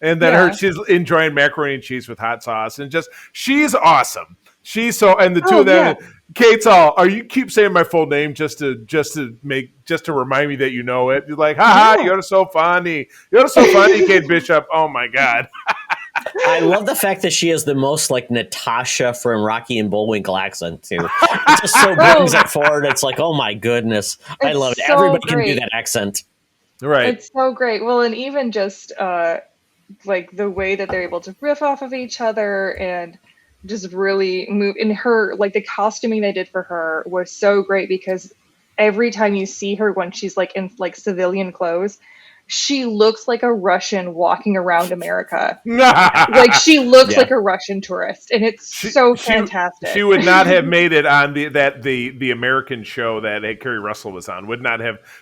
And then she's enjoying macaroni and cheese with hot sauce, and she's awesome. And the two of them. Yeah. Kate's you keep saying my full name just to remind me that you know it. You're like, you're so funny. You're so funny, Kate Bishop. Oh my God. I love the fact that she has the most like Natasha from Rocky and Bullwinkle accent too. It just so brings it forward. It's like, oh my goodness. I love it. So everybody can do that accent. Right. It's so great. Well, and even just like the way that they're able to riff off of each other and just really move in her, like the costuming they did for her was so great, because every time you see her when she's like in like civilian clothes, she looks like a Russian walking around America. Like she looks like a Russian tourist, and it's so fantastic. She would not have made it on the American show that Kerry Russell was on.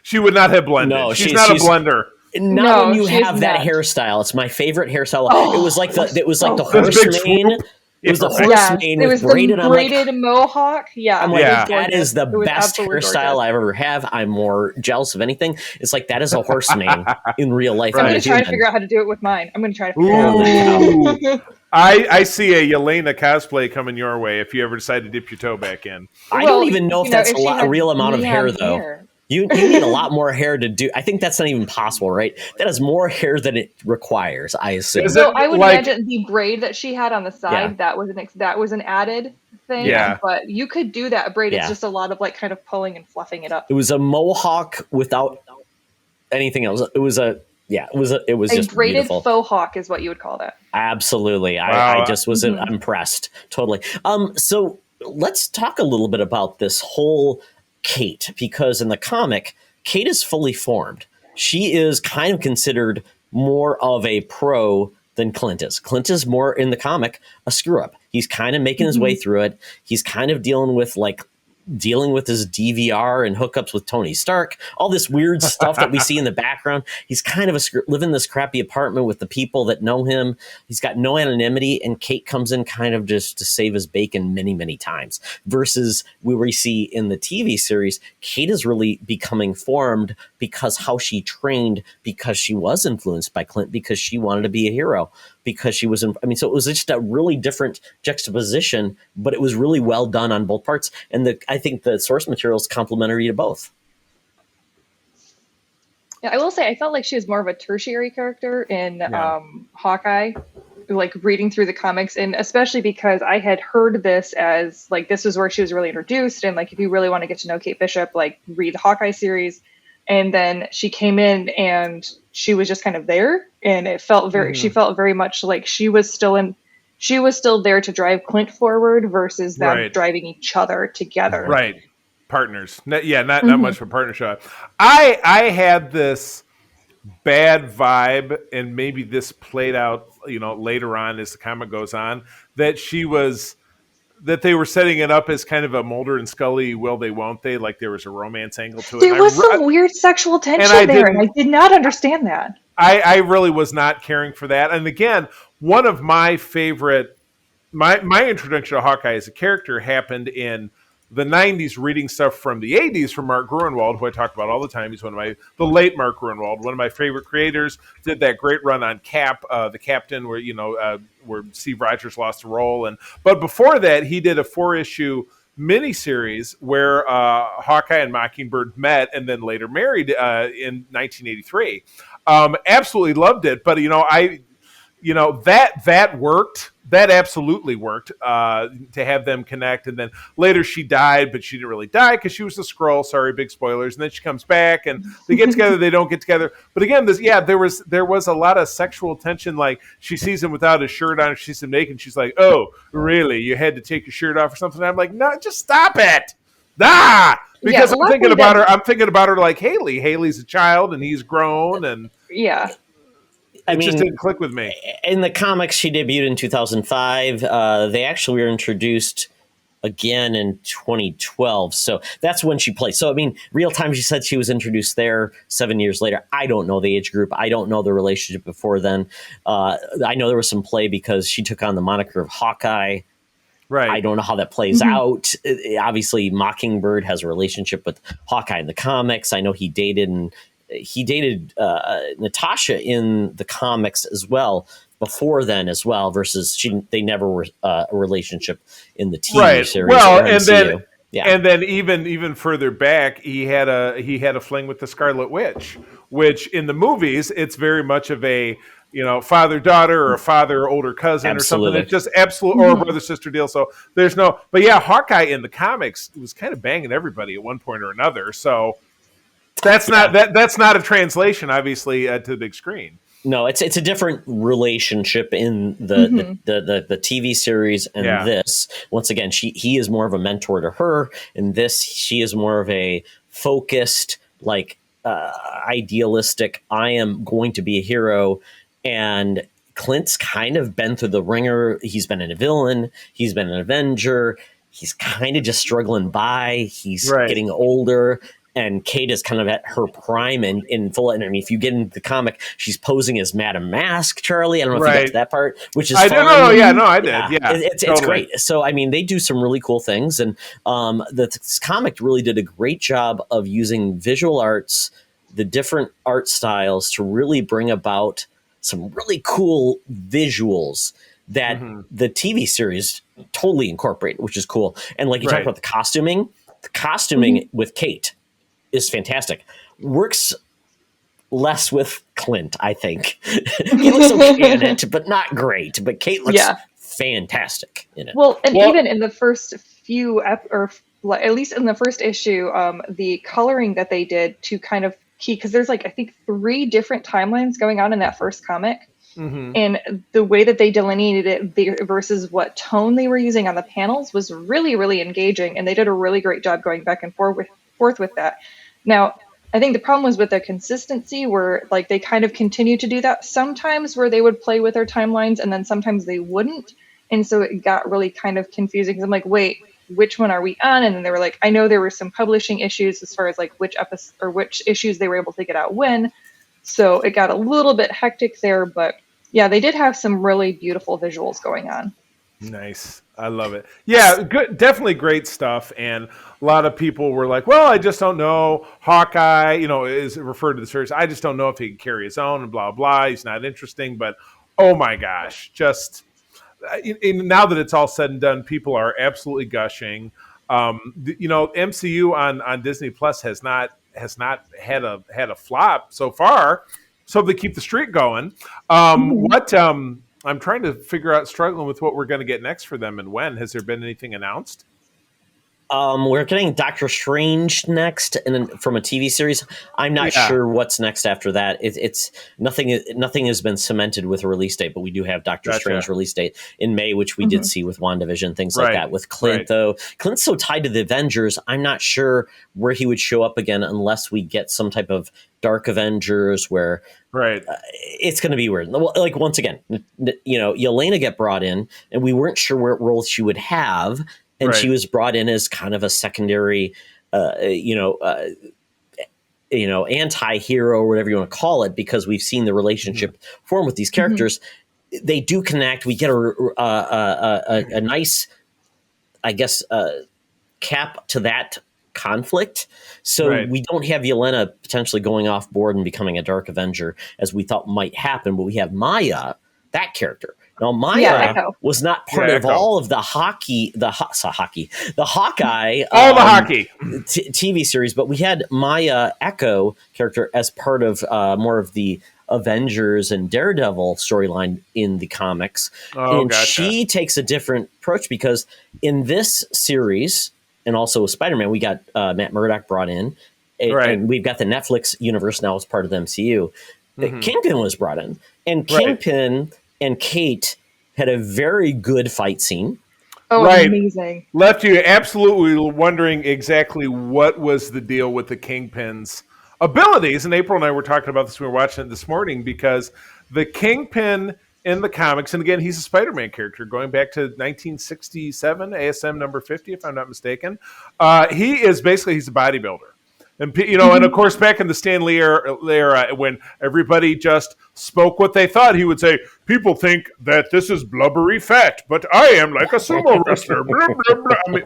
She would not have blended. No, she's not a blender. Not when you have that hairstyle. It's my favorite hairstyle. It was like the horse mane. It was the horse mane with braided. The braided mohawk. Yeah, I'm like, that is the best hairstyle I ever have. I'm more jealous of anything. It's like that is a horse mane in real life. I'm going to try to figure out how to do it with mine. I'm going to try to figure it out. I see a Yelena cosplay coming your way if you ever decide to dip your toe back in. I don't even know if that's a real amount of hair, though. You need a lot more hair to do. I think that's not even possible, right? That is more hair than it requires, I assume. So I would imagine the braid that she had on the side, that was an added thing. Yeah. But you could do that braid. It's just a lot of like kind of pulling and fluffing it up. It was a mohawk without anything else. It was just braided beautiful. faux hawk is what you would call that. Absolutely. Wow. I just was impressed. Totally. So let's talk a little bit about this whole Kate, because in the comic, Kate is fully formed. She is kind of considered more of a pro than Clint is. Clint is more in the comic a screw up. He's kind of making his way through it. He's kind of dealing with his DVR and hookups with Tony Stark, all this weird stuff that we see in the background. He's kind of living in this crappy apartment with the people that know him. He's got no anonymity, and Kate comes in kind of just to save his bacon many, many times. Versus we see in the TV series, Kate is really becoming formed because how she trained, because she was influenced by Clint, because she wanted to be a hero, because she was so it was just a really different juxtaposition, but it was really well done on both parts. And I think the source material is complementary to both. Yeah, I will say I felt like she was more of a tertiary character in Hawkeye, like reading through the comics, and especially because I had heard this as like this was where she was really introduced, and like if you really want to get to know Kate Bishop, like read the Hawkeye series. And then she came in and she was just kind of there, and it felt she felt very much like she was still there to drive Clint forward versus them driving each other together. Right. Partners. Not much of a partnership. I had this bad vibe, and maybe this played out, later on as the comic goes on, that they were setting it up as kind of a Mulder and Scully will they won't they, like there was a romance angle to it. There was some weird sexual tension there, and I did not understand that. I really was not caring for that. And again, one of my favorite, my introduction to Hawkeye as a character happened in the 90s, reading stuff from the 80s from Mark Gruenwald, who I talk about all the time. He's the late Mark Gruenwald, one of my favorite creators, did that great run on Cap, the Captain, where, where Steve Rogers lost a role. But before that, he did a 4-issue miniseries where Hawkeye and Mockingbird met and then later married in 1983. Absolutely loved it. But, that worked. That absolutely worked to have them connect. And then later she died, but she didn't really die because she was a Skrull. Sorry, big spoilers. And then she comes back and they get together. They don't get together. But again, there was a lot of sexual tension. Like she sees him without his shirt on. She sees him naked. She's like, "Oh, really? You had to take your shirt off or something?" And I'm like, "No, just stop it." Because I'm thinking about her. I'm thinking about her like Haley. Haley's a child and he's grown, and it just didn't click with me. In the comics, she debuted in 2005. They actually were introduced again in 2012. So that's when she played. So, real time, she said she was introduced there 7 years later. I don't know the age group. I don't know the relationship before then. I know there was some play because she took on the moniker of Hawkeye. Right. I don't know how that plays out. Obviously, Mockingbird has a relationship with Hawkeye in the comics. I know he dated Natasha in the comics as well before then as well, versus they never were a relationship in the TV series. Well, and then even further back, he had a fling with the Scarlet Witch, which in the movies it's very much of a father-daughter or a father-older cousin or something. It's just absolute, or a brother-sister deal. So there's no, but yeah, Hawkeye in the comics was kind of banging everybody at one point or another. So that's not a translation, obviously, to the big screen. No, it's a different relationship in the TV series and this. Once again, he is more of a mentor to her. In this, she is more of a focused, idealistic, I am going to be a hero. And Clint's kind of been through the ringer. He's been a villain. He's been an Avenger. He's kind of just struggling by. He's getting older. And Kate is kind of at her prime and in full. And if you get into the comic, she's posing as Madame Mask, Charlie. I don't know if you got to that part, which is fun. I did. Yeah, it's great. So, they do some really cool things. And this comic really did a great job of using visual arts, the different art styles, to really bring about some really cool visuals that the TV series totally incorporated, which is cool. And like you talked about the costuming with Kate is fantastic. Works less with Clint, I think. He looks okay in it, but not great. But Kate looks fantastic in it. Well, even in the first few, or at least in the first issue, the coloring that they did to kind of because there's like I think 3 different timelines going on in that first comic. Mm-hmm. And the way that they delineated it versus what tone they were using on the panels was really, really engaging. And they did a really great job going back and forth with that. Now, I think the problem was with the consistency where like they kind of continue to do that sometimes where they would play with their timelines and then sometimes they wouldn't. And so it got really kind of confusing because I'm like, wait, which one are we on? And then they were like, I know there were some publishing issues as far as like which episode or which issues they were able to get out when. So it got a little bit hectic there, but yeah, they did have some really beautiful visuals going on. Nice. I love it. Yeah, good, definitely great stuff. And a lot of people were like, well, I just don't know. Hawkeye, is referred to the series. I just don't know if he can carry his own and blah, blah. He's not interesting. But, oh, my gosh, just now that it's all said and done, people are absolutely gushing. MCU on Disney Plus has not had a flop so far. So they keep the streak going. I'm trying to figure out, struggling with what we're going to get next for them and when. Has there been anything announced? We're getting Doctor Strange next, and then from a TV series. I'm not sure what's next after that. It's nothing. Nothing has been cemented with a release date, but we do have Doctor Strange release date in May, which we did see with WandaVision, things like that. With Clint, though, Clint's so tied to the Avengers, I'm not sure where he would show up again unless we get some type of Dark Avengers where it's going to be weird. Like once again, Yelena get brought in, and we weren't sure what role she would have. And she was brought in as kind of a secondary, anti-hero or whatever you want to call it, because we've seen the relationship form with these characters. They do connect. We get a nice, I guess, cap to that conflict. So we don't have Yelena potentially going off board and becoming a Dark Avenger as we thought might happen, but we have Maya, that character. Now, Maya was not part of all of the Hawkeye TV series, but we had Maya Echo character as part of more of the Avengers and Daredevil storyline in the comics. She takes a different approach because in this series, and also with Spider-Man, we got Matt Murdock brought in, and we've got the Netflix universe now as part of the MCU. Kingpin was brought in, and Kingpin and Kate had a very good fight scene. Oh, amazing. Left you absolutely wondering exactly what was the deal with the Kingpin's abilities. And April and I were talking about this when we were watching it this morning, because the Kingpin in the comics, and again, he's a Spider-Man character going back to 1967, ASM number 50, if I'm not mistaken. He's a bodybuilder. And, and of course, back in the Stan Lee era, when everybody just spoke what they thought, he would say, people think that this is blubbery fat, but I am like a sumo wrestler. Blah, blah, blah. I mean,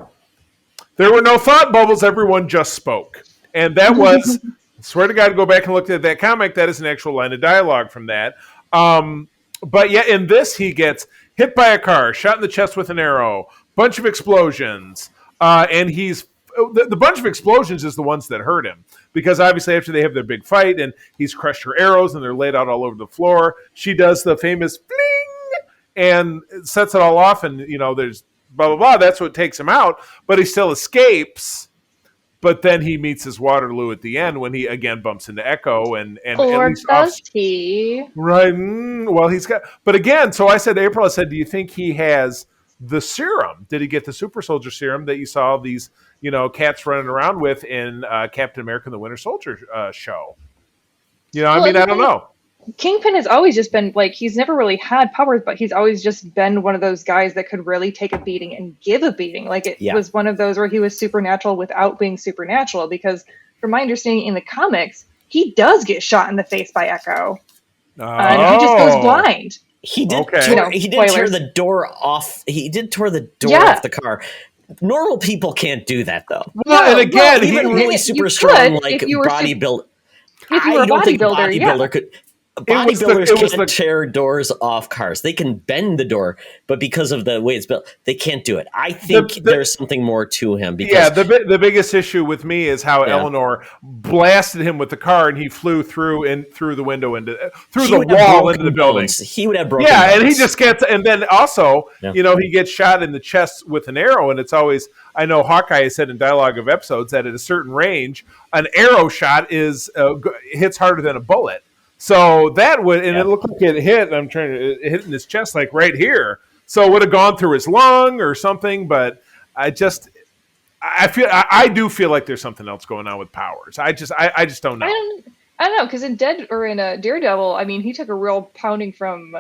there were no thought bubbles. Everyone just spoke. And that was, swear to God, go back and look at that comic. That is an actual line of dialogue from that. But yeah, in this, he gets hit by a car, shot in the chest with an arrow, bunch of explosions, and he's the bunch of explosions is the ones that hurt him, because obviously after they have their big fight and he's crushed her arrows and they're laid out all over the floor, she does the famous fling and sets it all off, and there's blah blah blah. That's what takes him out, but he still escapes. But then he meets his Waterloo at the end when he again bumps into Echo and or does he? Right. Well, he's got. But again, so I said to April, I said, do you think he has the serum? Did he get the super soldier serum that you saw these cats running around with in Captain America and the Winter Soldier show? I don't know. Kingpin has always just been he's never really had powers, but he's always just been one of those guys that could really take a beating and give a beating. It was one of those where he was supernatural without being supernatural, because from my understanding in the comics, he does get shot in the face by Echo. And he just goes blind. He did. He did tear the door off. He did tear the door off the car. Normal people can't do that, though. Well, and again, even really super strong, bodybuilder. If you were a bodybuilder, could. bodybuilders can't tear doors off cars. They can bend the door, but because of the way it's built, they can't do it. I think there's something more to him. Because, the biggest issue with me is how Eleanor blasted him with the car, and he flew through the window through the wall into the building. He would have broken bones. And he just gets, and then also, he gets shot in the chest with an arrow, and it's always, I know Hawkeye has said in dialogue of episodes that at a certain range, an arrow shot hits harder than a bullet. So that would, and it looked like it hit. I'm trying to hit in his chest, like right here. So it would have gone through his lung or something. But I do feel like there's something else going on with powers. I just don't know. I don't know, because in Daredevil, I mean, he took a real pounding from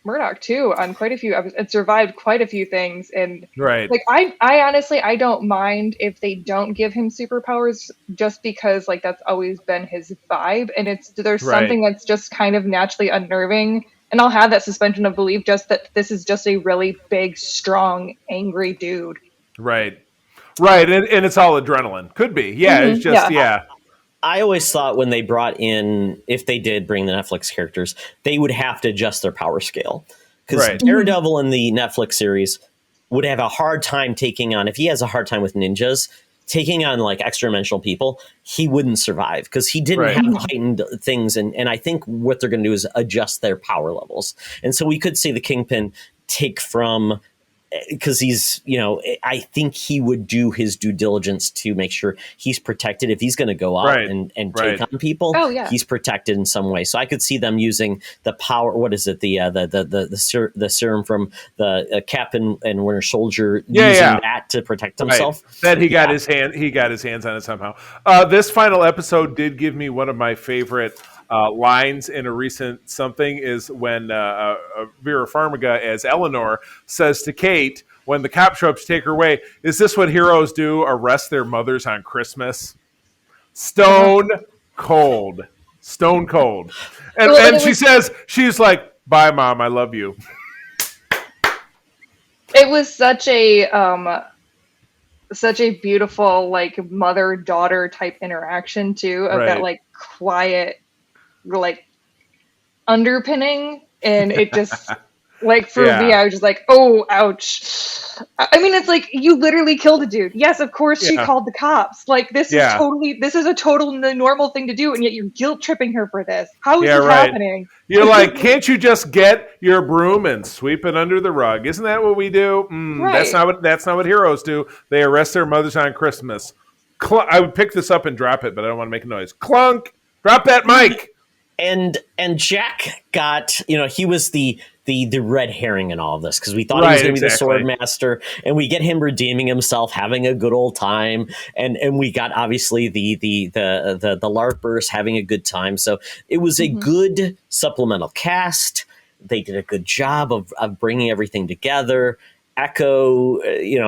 Murdoch too on quite a few and survived quite a few things. And like, I honestly, I don't mind if they don't give him superpowers, just because like that's always been his vibe, and there's something that's just kind of naturally unnerving. And I'll have that suspension of belief, just that this is just a really big, strong, angry dude. Right, and it's all adrenaline. Could be, It's just I always thought when they brought in, if they did bring the Netflix characters, they would have to adjust their power scale. Because Daredevil in the Netflix series would have a hard time taking on, if he has a hard time with ninjas, taking on like extra dimensional people, he wouldn't survive because he didn't have heightened things. And I think what they're going to do is adjust their power levels. And so we could see the Kingpin take from, because he's, I think he would do his due diligence to make sure he's protected. If he's going to go out and take on people, he's protected in some way. So I could see them using the power. What is it? The serum from the Cap and Winter Soldier, using that to protect himself. That he got his hands on it somehow. This final episode did give me one of my favorite lines in a recent something, is when Vera Farmiga as Eleanor says to Kate, when the cop show up to take her away, "Is this what heroes do? Arrest their mothers on Christmas?" Stone cold. And she says, she's like, "Bye, Mom, I love you." It was such a beautiful, like, mother-daughter type interaction too, of that like quiet, like, underpinning, and it just like, for me, I was just like, oh, ouch. I mean, it's like, you literally killed a dude. Yes, of course she called the cops. Like, this is a total normal thing to do, and yet you're guilt tripping her for this. How is this happening? You're like, can't you just get your broom and sweep it under the rug? Isn't that what we do? That's not what heroes do. They arrest their mothers on Christmas. I would pick this up and drop it, but I don't want to make a noise. Clunk! Drop that mic! And Jack got, he was the red herring in all of this, because we thought he was going to be the sword master, and we get him redeeming himself, having a good old time, and we got obviously the LARPers having a good time. So it was a good supplemental cast. They did a good job of bringing everything together. Echo,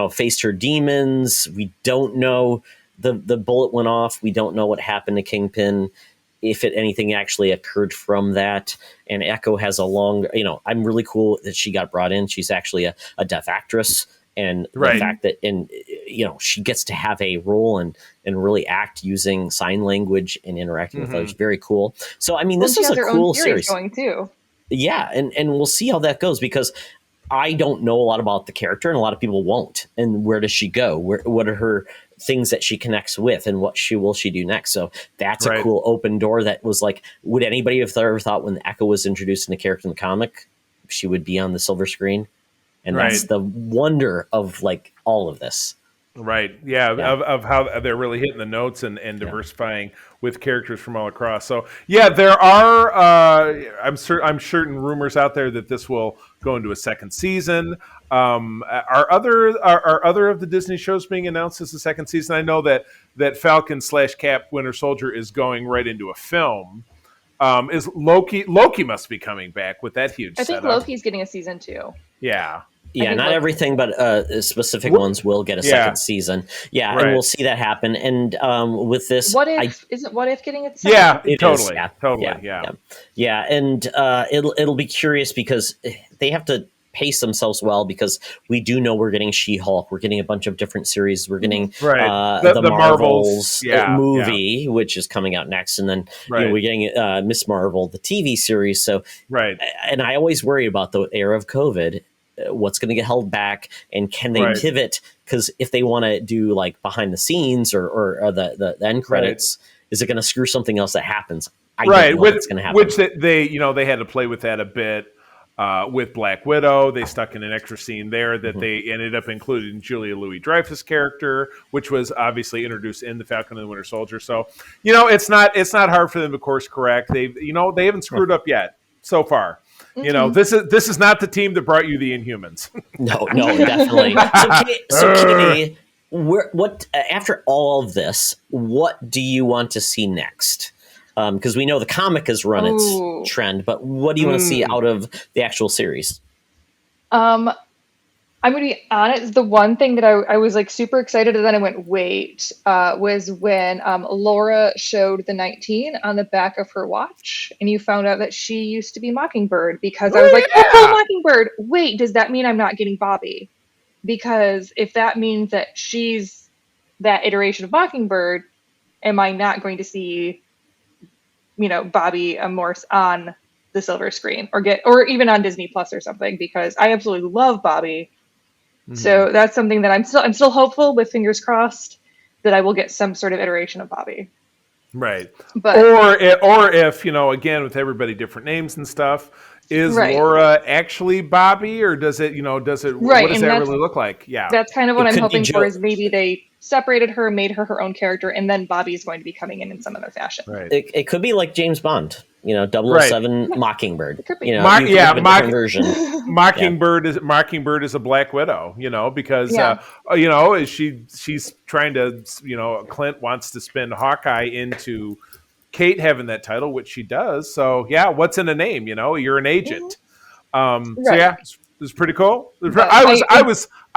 faced her demons. We don't know, the bullet went off. We don't know what happened to Kingpin, if anything actually occurred from that. And Echo has a long, I'm really cool that she got brought in. She's actually a deaf actress. And the fact that, she gets to have a role and really act using sign language and interacting with others. Very cool. So, I mean, this is a cool series. Going too. Yeah. And we'll see how that goes, because I don't know a lot about the character, and a lot of people won't. And where does she go? What are her things that she connects with, and what will she do next? So that's a cool open door. That was like, would anybody have ever thought when Echo was introduced in the character in the comic, she would be on the silver screen? And that's the wonder of like all of this. Right. Yeah. Of how they're really hitting the notes and diversifying with characters from all across. So there are I'm certain rumors out there that this will go into a second season. Are other of the Disney shows being announced as the second season? I know that Falcon/Cap Winter Soldier is going right into a film. Is Loki must be coming back with that huge setup. I think Loki's getting a season 2. Yeah. Yeah, not everything, but specific ones will get a second season. Yeah, and we'll see that happen. And with this, isn't What If getting its second? Yeah, totally. Yeah, and it'll be curious, because they have to pace themselves well because we do know we're getting She-Hulk, we're getting a bunch of different series, we're getting the Marvels movie, which is coming out next, and then we're getting Miss Marvel, the TV series. So, and I always worry about the era of COVID. What's going to get held back, and can they pivot? Because if they want to do like behind the scenes or the end credits, is it going to screw something else that happens? I don't know what's going to happen. Which they had to play with that a bit with Black Widow. They stuck in an extra scene there that they ended up including Julia Louis-Dreyfus' character, which was obviously introduced in the Falcon and the Winter Soldier. So it's not hard for them to course correct. They haven't screwed up yet so far. This is not the team that brought you the Inhumans. No, definitely. So Katie, what after all of this, what do you want to see next? Because we know the comic has run its trend, but what do you want to see out of the actual series? I'm going to be honest. The one thing that I was like super excited, and then I went, wait, was when Laura showed the 19 on the back of her watch, and you found out that she used to be Mockingbird, because I was like, oh, Mockingbird. Wait, does that mean I'm not getting Bobby? Because if that means that she's that iteration of Mockingbird, am I not going to see, Bobby Morse on the silver screen or even on Disney Plus or something? Because I absolutely love Bobby. So that's something that I'm still hopeful, with fingers crossed, that I will get some sort of iteration of Bobby. Right. But or if, again, with everybody different names and stuff, is Laura actually Bobby, or does it, what does that really look like? Yeah. That's kind of what I'm hoping for, is maybe they separated her, made her own character, and then Bobby is going to be coming in some other fashion. Right. It could be like James Bond. 007 Mockingbird. Version. Mockingbird is a Black Widow, because she's trying to, Clint wants to spin Hawkeye into Kate having that title, which she does. So what's in a name? You're an agent. It's pretty cool. I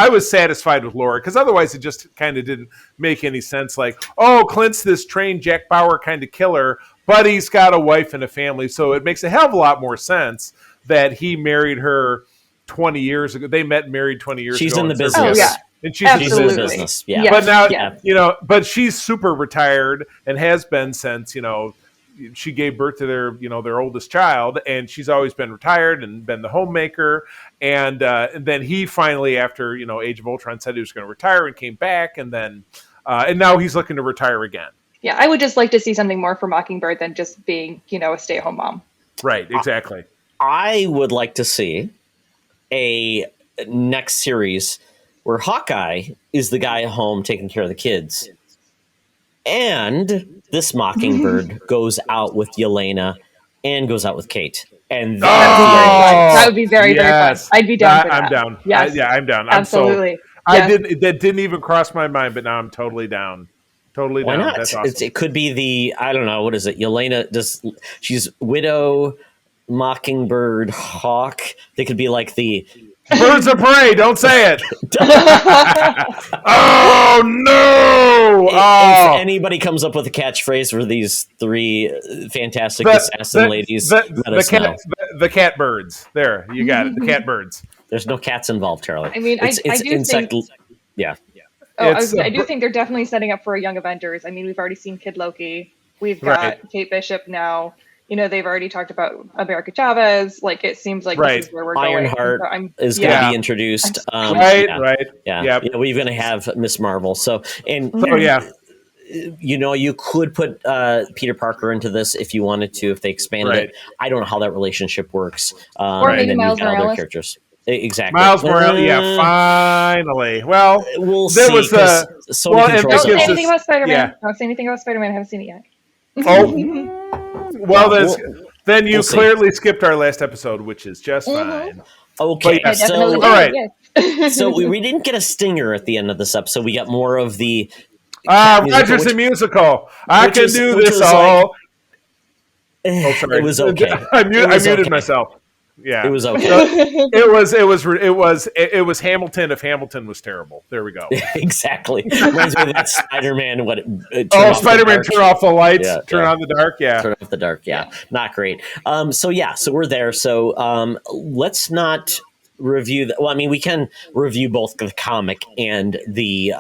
was satisfied with Laura, because otherwise it just kind of didn't make any sense. Like, Clint's this trained Jack Bauer kind of killer, but he's got a wife and a family, so it makes a hell of a lot more sense that he married her 20 years ago. They met and married 20 years ago. She's in the business. And she's in the business. Yeah. But now, but she's super retired and has been since, she gave birth to their oldest child, and she's always been retired and been the homemaker. And then he finally, after, Age of Ultron, said he was going to retire and came back. And then, and now he's looking to retire again. Yeah, I would just like to see something more for Mockingbird than just being, a stay-at-home mom. Right, exactly. I would like to see a next series where Hawkeye is the guy at home taking care of the kids, and this Mockingbird goes out with Yelena and goes out with Kate. And that would be very, very fun. I'd be down for that. I'm down. Yes. I'm down. Absolutely. That didn't even cross my mind, but now I'm totally down. Totally Why down. not? That's awesome. It could be I don't know, what is it? Yelena she's Widow, Mockingbird, Hawk. They could be like the Birds of Prey. Don't say it. Oh no! If anybody comes up with a catchphrase for these three fantastic assassin ladies, let us know. The cat birds. There, you got it. The cat birds. There's no cats involved, Charlie. I mean, it's I do insect. think. Yeah. I do think they're definitely setting up for a Young Avengers. I mean, we've already seen Kid Loki. We've got Kate Bishop now. They've already talked about America Chavez. Like, it seems like this is where we're going. Ironheart is going to be introduced. Right. Yeah. We're going to have Miss Marvel. You could put Peter Parker into this if you wanted to, if they expanded it. I don't know how that relationship works. Or maybe Miles Morales. Other characters. Exactly. Miles Morales, finally. Well, we'll see. Sony controls don't say anything about Spider-Man. Don't say anything about Spider-Man. I haven't seen it yet. Well, then you clearly skipped our last episode, which is just fine. Okay, all right. So we didn't get a stinger at the end of this episode. We got more of the Rogers the musical. I can do this all. Sorry. It was okay. I muted myself. Yeah, it was okay. It was Hamilton if Hamilton was terrible. There we go. Exactly. Reminds me of that Spider-Man. Spider-Man! Turn off the lights. Turn on the dark. Yeah. Turn off the dark. Yeah. Not great. So we're there. So let's not review well, I mean, we can review both the comic and the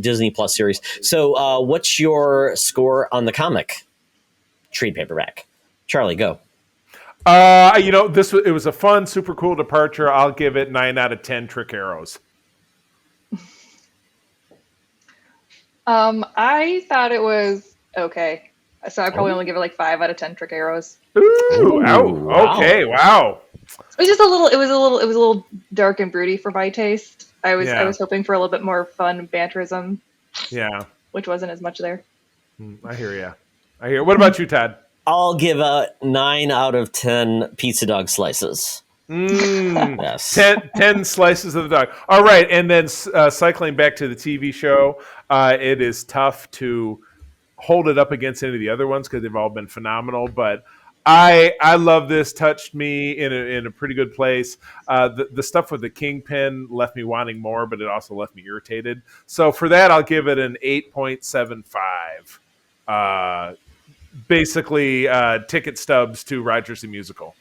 Disney Plus series. So what's your score on the comic trade paperback? Charlie, go. It was a fun, super cool departure. I'll give it 9 out of 10 trick arrows. I thought it was okay. So I probably only give it like 5 out of 10 trick arrows. Ooh, wow. Okay, wow. It was just a little dark and broody for my taste. I was hoping for a little bit more fun banterism. Yeah. Which wasn't as much there. I hear you. What about you, Todd? I'll give a 9 out of 10 pizza dog slices. Yes. 10 slices of the dog. All right, and then cycling back to the TV show, it is tough to hold it up against any of the other ones because they've all been phenomenal, but I love this. Touched me in a pretty good place. The stuff with the Kingpin left me wanting more, but it also left me irritated. So for that, I'll give it an 8.75. Basically, ticket stubs to Rogers the Musical.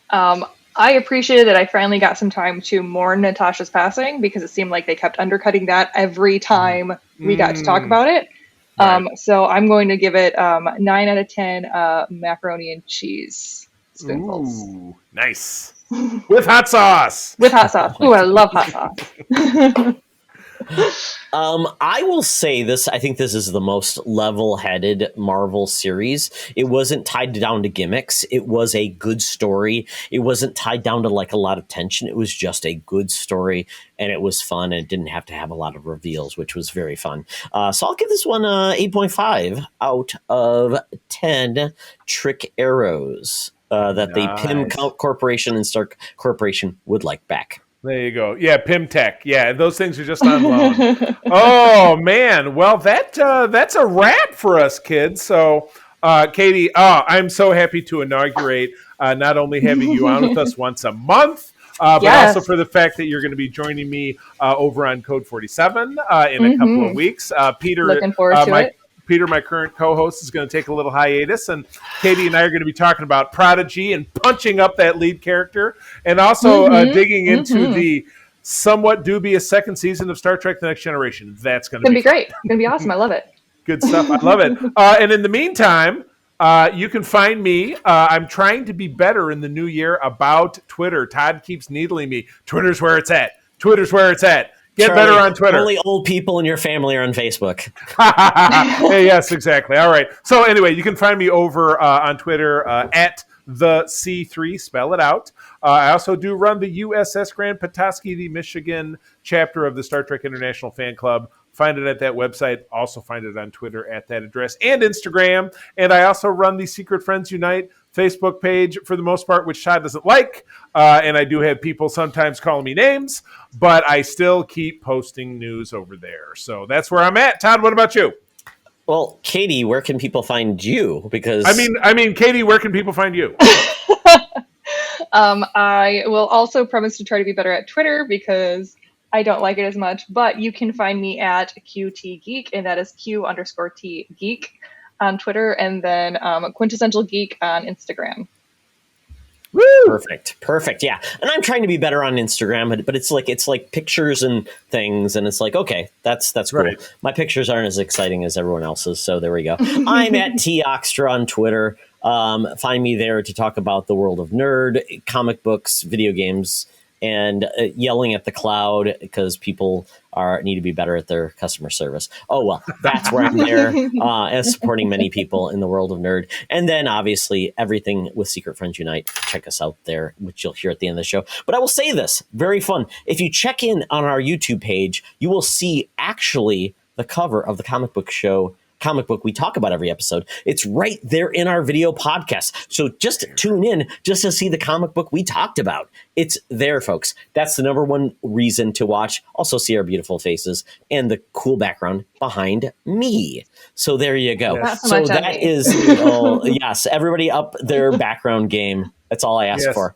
I appreciated that I finally got some time to mourn Natasha's passing because it seemed like they kept undercutting that every time we got to talk about it. Right. So I'm going to give it 9 out of 10 macaroni and cheese spoonfuls. Ooh, nice. With hot sauce. With hot sauce. Ooh, I love hot sauce. I will say this. I think this is the most level-headed Marvel series. It wasn't tied down to gimmicks. It was a good story. It wasn't tied down to like a lot of tension. It was just a good story, and it was fun, and it didn't have to have a lot of reveals, which was very fun. So I'll give this one 8.5 out of 10 trick arrows that the Pym Corporation and Stark Corporation would like back. There you go. Yeah, Pym Tech. Yeah, those things are just on loan. Oh, man. Well, that's a wrap for us, kids. So, Katie, I'm so happy to inaugurate not only having you on with us once a month, but also for the fact that you're going to be joining me over on Code 47 in a couple of weeks. Peter, looking forward to it. Peter, my current co-host, is going to take a little hiatus, and Katie and I are going to be talking about Prodigy and punching up that lead character, and also digging into the somewhat dubious second season of Star Trek: The Next Generation. That's going to be great. It's going to be awesome. I love it. Good stuff. I love it. And in the meantime, you can find me. I'm trying to be better in the new year about Twitter. Todd keeps needling me. Twitter's where it's at. Twitter's where it's at. Get Charlie, better on Twitter. Only old people in your family are on Facebook. Hey, yes, exactly. All right. So anyway, you can find me over on Twitter at the C3. Spell it out. I also do run the USS Grand Petoskey, the Michigan chapter of the Star Trek International Fan Club. Find it at that website. Also find it on Twitter at that address and Instagram. And I also run the Secret Friends Unite Facebook page for the most part, which Todd doesn't like. And I do have people sometimes calling me names, but I still keep posting news over there. So that's where I'm at. Todd, what about you? Well, Katie, where can people find you? Because I mean, Katie, where can people find you? I will also promise to try to be better at Twitter because I don't like it as much, but you can find me at QT Geek, and that is Q_T Geek on Twitter, and then Quintessential Geek on Instagram. Woo! Perfect. Yeah, and I'm trying to be better on Instagram, but it's like pictures and things, and it's like, okay, that's cool. Right. My pictures aren't as exciting as everyone else's, so there we go. I'm at Toxtra on Twitter. Find me there to talk about the world of nerd, comic books, video games, and yelling at the cloud because people need to be better at their customer service. Oh, well, that's where I'm there and supporting many people in the world of nerd. And then, obviously, everything with Secret Friends Unite. Check us out there, which you'll hear at the end of the show. But I will say this, very fun. If you check in on our YouTube page, you will see actually the cover of the comic book we talk about every episode. It's right there in our video podcast. So just tune in just to see the comic book we talked about. It's there, folks. That's the number one reason to watch. Also see our beautiful faces and the cool background behind me. So there you go. Yes. So that is, yes, everybody up their background game. That's all I ask for.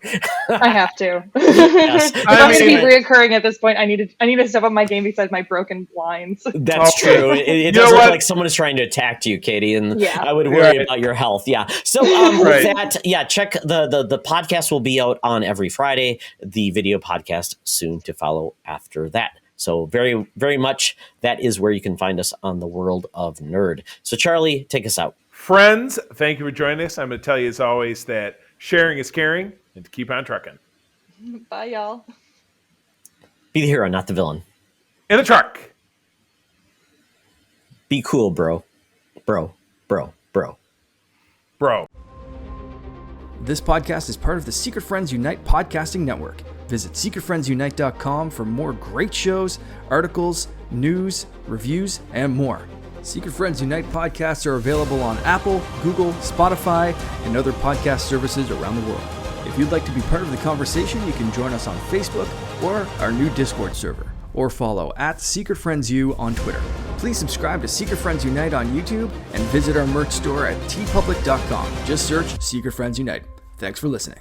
I have to. Yes. If I'm going to be reoccurring at this point, I need to step up my game besides my broken blinds. That's true. It does look like someone is trying to attack you, Katie, and I would worry about your health. Yeah. So with that, check the podcast will be out on every Friday. The video podcast soon to follow after that. So very, very much that is where you can find us on the World of Nerd. So Charlie, take us out. Friends, thank you for joining us. I'm going to tell you as always that sharing is caring, and to keep on trucking. Bye, y'all. Be the hero, not the villain. In a truck. Be cool, bro. Bro. This podcast is part of the Secret Friends Unite podcasting network. Visit secretfriendsunite.com for more great shows, articles, news, reviews, and more. Secret Friends Unite podcasts are available on Apple, Google, Spotify, and other podcast services around the world. If you'd like to be part of the conversation, you can join us on Facebook or our new Discord server, or follow @SecretFriendsU on Twitter. Please subscribe to Secret Friends Unite on YouTube and visit our merch store at tpublic.com. Just search Secret Friends Unite. Thanks for listening.